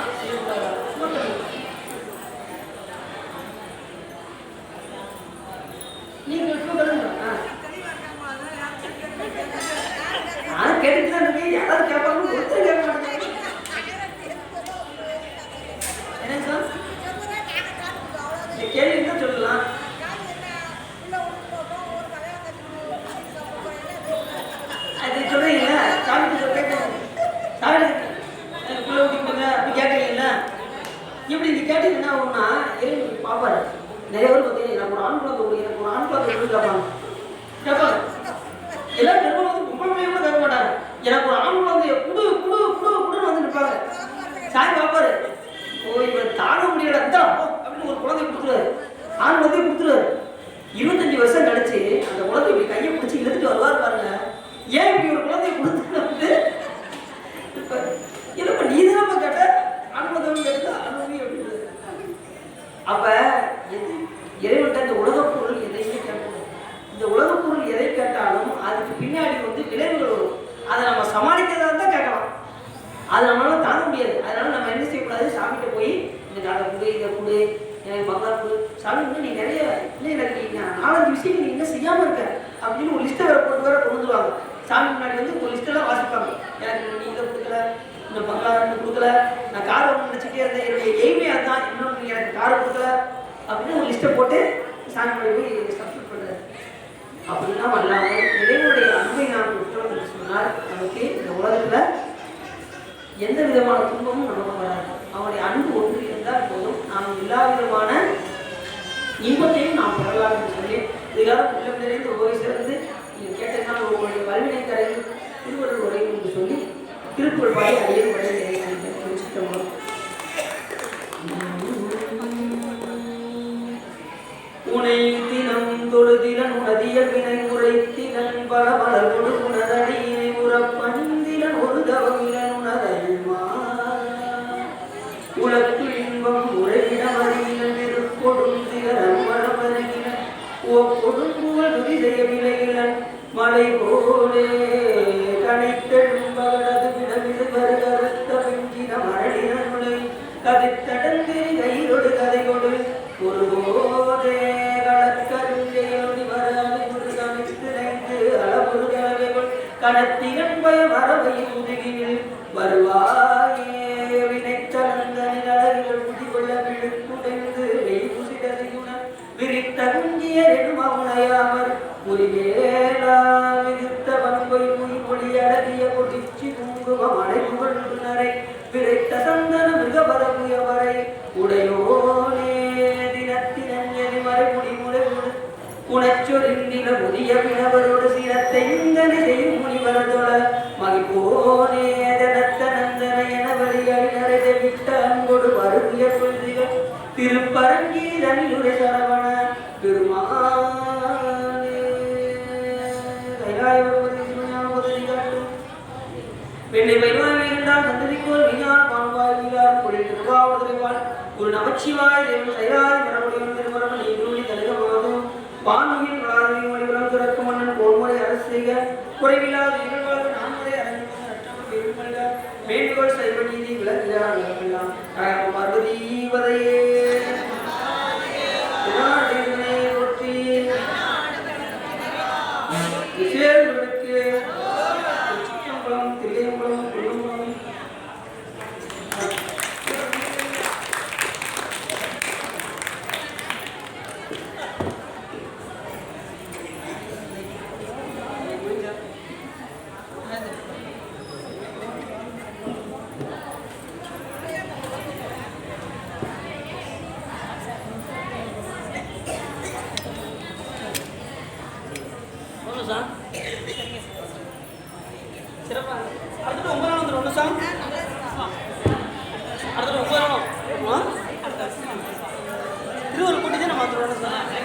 நீங்க கேட்டுட்டு தான் இருக்கீங்க. யாராவது கேட்பாங்க, ஒருத்தர் கேட்க மாட்டேங்க. இப்படி நீ கேட்டு என்ன ஆகும்னா இறைவன் பார்ப்பாரு. நிறைய பேர் பார்த்தீங்கன்னா எனக்கு ஒரு ஆண் குழந்தை கொடு, எனக்கு ஒரு ஆண் குழந்தை கொடு கேட்பாங்க. எல்லாரும் பெருமாள் வந்து பொம்பளை பிள்ளைய கூட கேட்க மாட்டாங்க. எனக்கு ஒரு ஆண் குழந்தைய குடு குடு குடு குடுன்னு வந்து நிற்பாங்க. சாமி பார்ப்பாரு, ஓ இவன் தாங்க முடியல அப்படின்னு ஒரு குழந்தைய கொடுத்துருவாரு. ஆண் குழந்தைய கொடுத்துருவாரு. 25 வருஷம் கழிச்சு அந்த குழந்தை இப்படி கையை பிடிச்சி இழுத்துட்டு வருவார் பாருங்க. ஏன் இப்படி ஒரு குழந்தைய கொடுத்து இல்லப்ப நீ தான் கேட்ட அனுமதம் கேட்டா அனுமதி அப்படின்னு. அப்ப இறைவன்ட்ட இந்த உலகப் பொருள் எதையுமே கேட்கணும். இந்த உலகப் பொருள் எதை கேட்டாலும் அதுக்கு பின்னாடி வந்து விளைவுகள் வரும். அதை நம்ம சமாளிக்கிறதா தான் கேட்கலாம். அதை நம்மளால தாங்க முடியாது. அதனால நம்ம என்ன செய்யக்கூடாது, சாமிகிட்ட போய் இந்த நாளை கொடு, இதை கொடு, எனக்கு பங்களா கொடு, சாமி இன்னும் நீ நிறைய இல்லை எனக்கு 4-5 விஷயம் நீ இன்னும் செய்யாமல் இருக்க அப்படின்னு ஒரு லிஸ்ட்டை வேற கொண்டு வந்துடுவாங்க. சாமி முன்னாடி வந்து ஒரு லிஸ்ட்டெல்லாம் வாசிப்பாங்க. எனக்கு நீ இதை கொடுக்கல, இந்த பங்களா ரெண்டு கொடுக்கல, நான் காரை ஒன்று நினச்சிட்டே இருந்தேன், என்னுடைய எய்மே அதுதான், இன்னும் நீ எனக்கு காரை கொடுக்கல அப்படின்னு ஒரு லிஸ்ட்டை போட்டு சாமி போய் சப்ஸ்கிரைப் பண்ணுறாரு. அப்படின்னா அல்லாமல் இறைவனுடைய அன்பை நாம் விட்டோம் என்று சொன்னால் நமக்கு இந்த உலகத்தில் எந்த விதமான துன்பமும் நமக்கு வராது. அவனுடைய அன்பு ஒன்று இருந்தால் போதும், நாம் எல்லா விதமான இன்பத்தையும் நாம் பெறலாம் என்று சொல்லி இதுக்காக உள்ளம் நிறைந்து உபவி சேர்ந்து நீங்கள் கேட்டதுனால் உங்களுடைய வலிமை கரைந்து திருவள்ளுவர் உரையும் என்று சொல்லி திருக்குறள் பாடி அதே உரையை முடிச்சுட்டோம். உனை தினம் தொழுதிலன் உனதிய வினை உரைத்திலன் பல மலர் கொடு உனதடியினை உறப்பணிந்திலன் ஒரு தவமிலன் உனதல்மா உலக்கு இன்பம் உரையிடமறியிலன் நெருப்பொடும் திகரம் வளமருகிலன் ஓப்பொடும் துரிதய விலையிலன் மலை போலே கனைத்தெழும் பகடது விடவிடு வருகருத்த பெஞ்சின மரளின முளை கதித்தடந்தெறி கையொடு கதை கொடு ஒரு போதே களக்கருஞ்செயலொடி வராது ஒரு கணித்திரைந்து அளவு கலவைகள் கணத்திகன் பய மரபையில் முதுகினில் வருவாயே வினைத்தலந்தனில் அழகிகள் முதிகொள்ள விழுக்குடைந்து வெய் புசிடறியுணர் விரித்தகுஞ்சிய நெடுமவுனையாமர் முறிவேலா விதித்த பண்பை முய்மொழி அழகிய கொடிச்சி குங்கும மலை புகழ்நரை விரைத்த சந்தன மிகபரமுயவரை உடையோனே தினத்தினஞ்சலி மறைமுடி முறைமுடு உணச்சொரிந்தில முதிய பிணவரோடு சிரத்தை இந்தனை செய்யும் முனிவரதொழ மகிப்போனே தனத்த நந்தன என வழியாடி நரைதை விட்ட அன்போடு பருகிய கொள்திகள் திருப்பரங்கீரனில் உரை சரவண பெருமானே கைலாய பகவதி சிவஞான பதவி காட்டும் பெண்ணை பயிர்வாய் இருந்தால் சந்ததிக்கோள் விஞ்ஞான பான்பாய் வீரார் கொடி திருவாவூர்வாள் ஒரு நமச்சிவாய் தேவன் சைராய் மரபுடையவன் திருமரவன் நீருளி தலிகமாதும் வான்மையின் வளாரின் மொழிபுறம் திறக்கும் மன்னன் கோன்முறை அரசு செய்க குறைவில்லாத நிகழ்வாக நான்முறை அரங்கு நற்றவர் பெருமல்க வேண்டுகோள் சைவ நீதி விளக்குகிறார் விளக்கெல்லாம் பார்வதி வதையே ஒற்றி விசேஷங்களுக்கு சிற்றம்பலம் தில்லையம்பலம் கொள்ளும்பலம் சிறப்பாக அடுத்தது 9 நாள் வந்துடும். ஒன்று சார் அடுத்தது 9 நாளும் திருவள்ளுவர் கூட்டி தான் நம்ம வந்துடுவோம் சார்.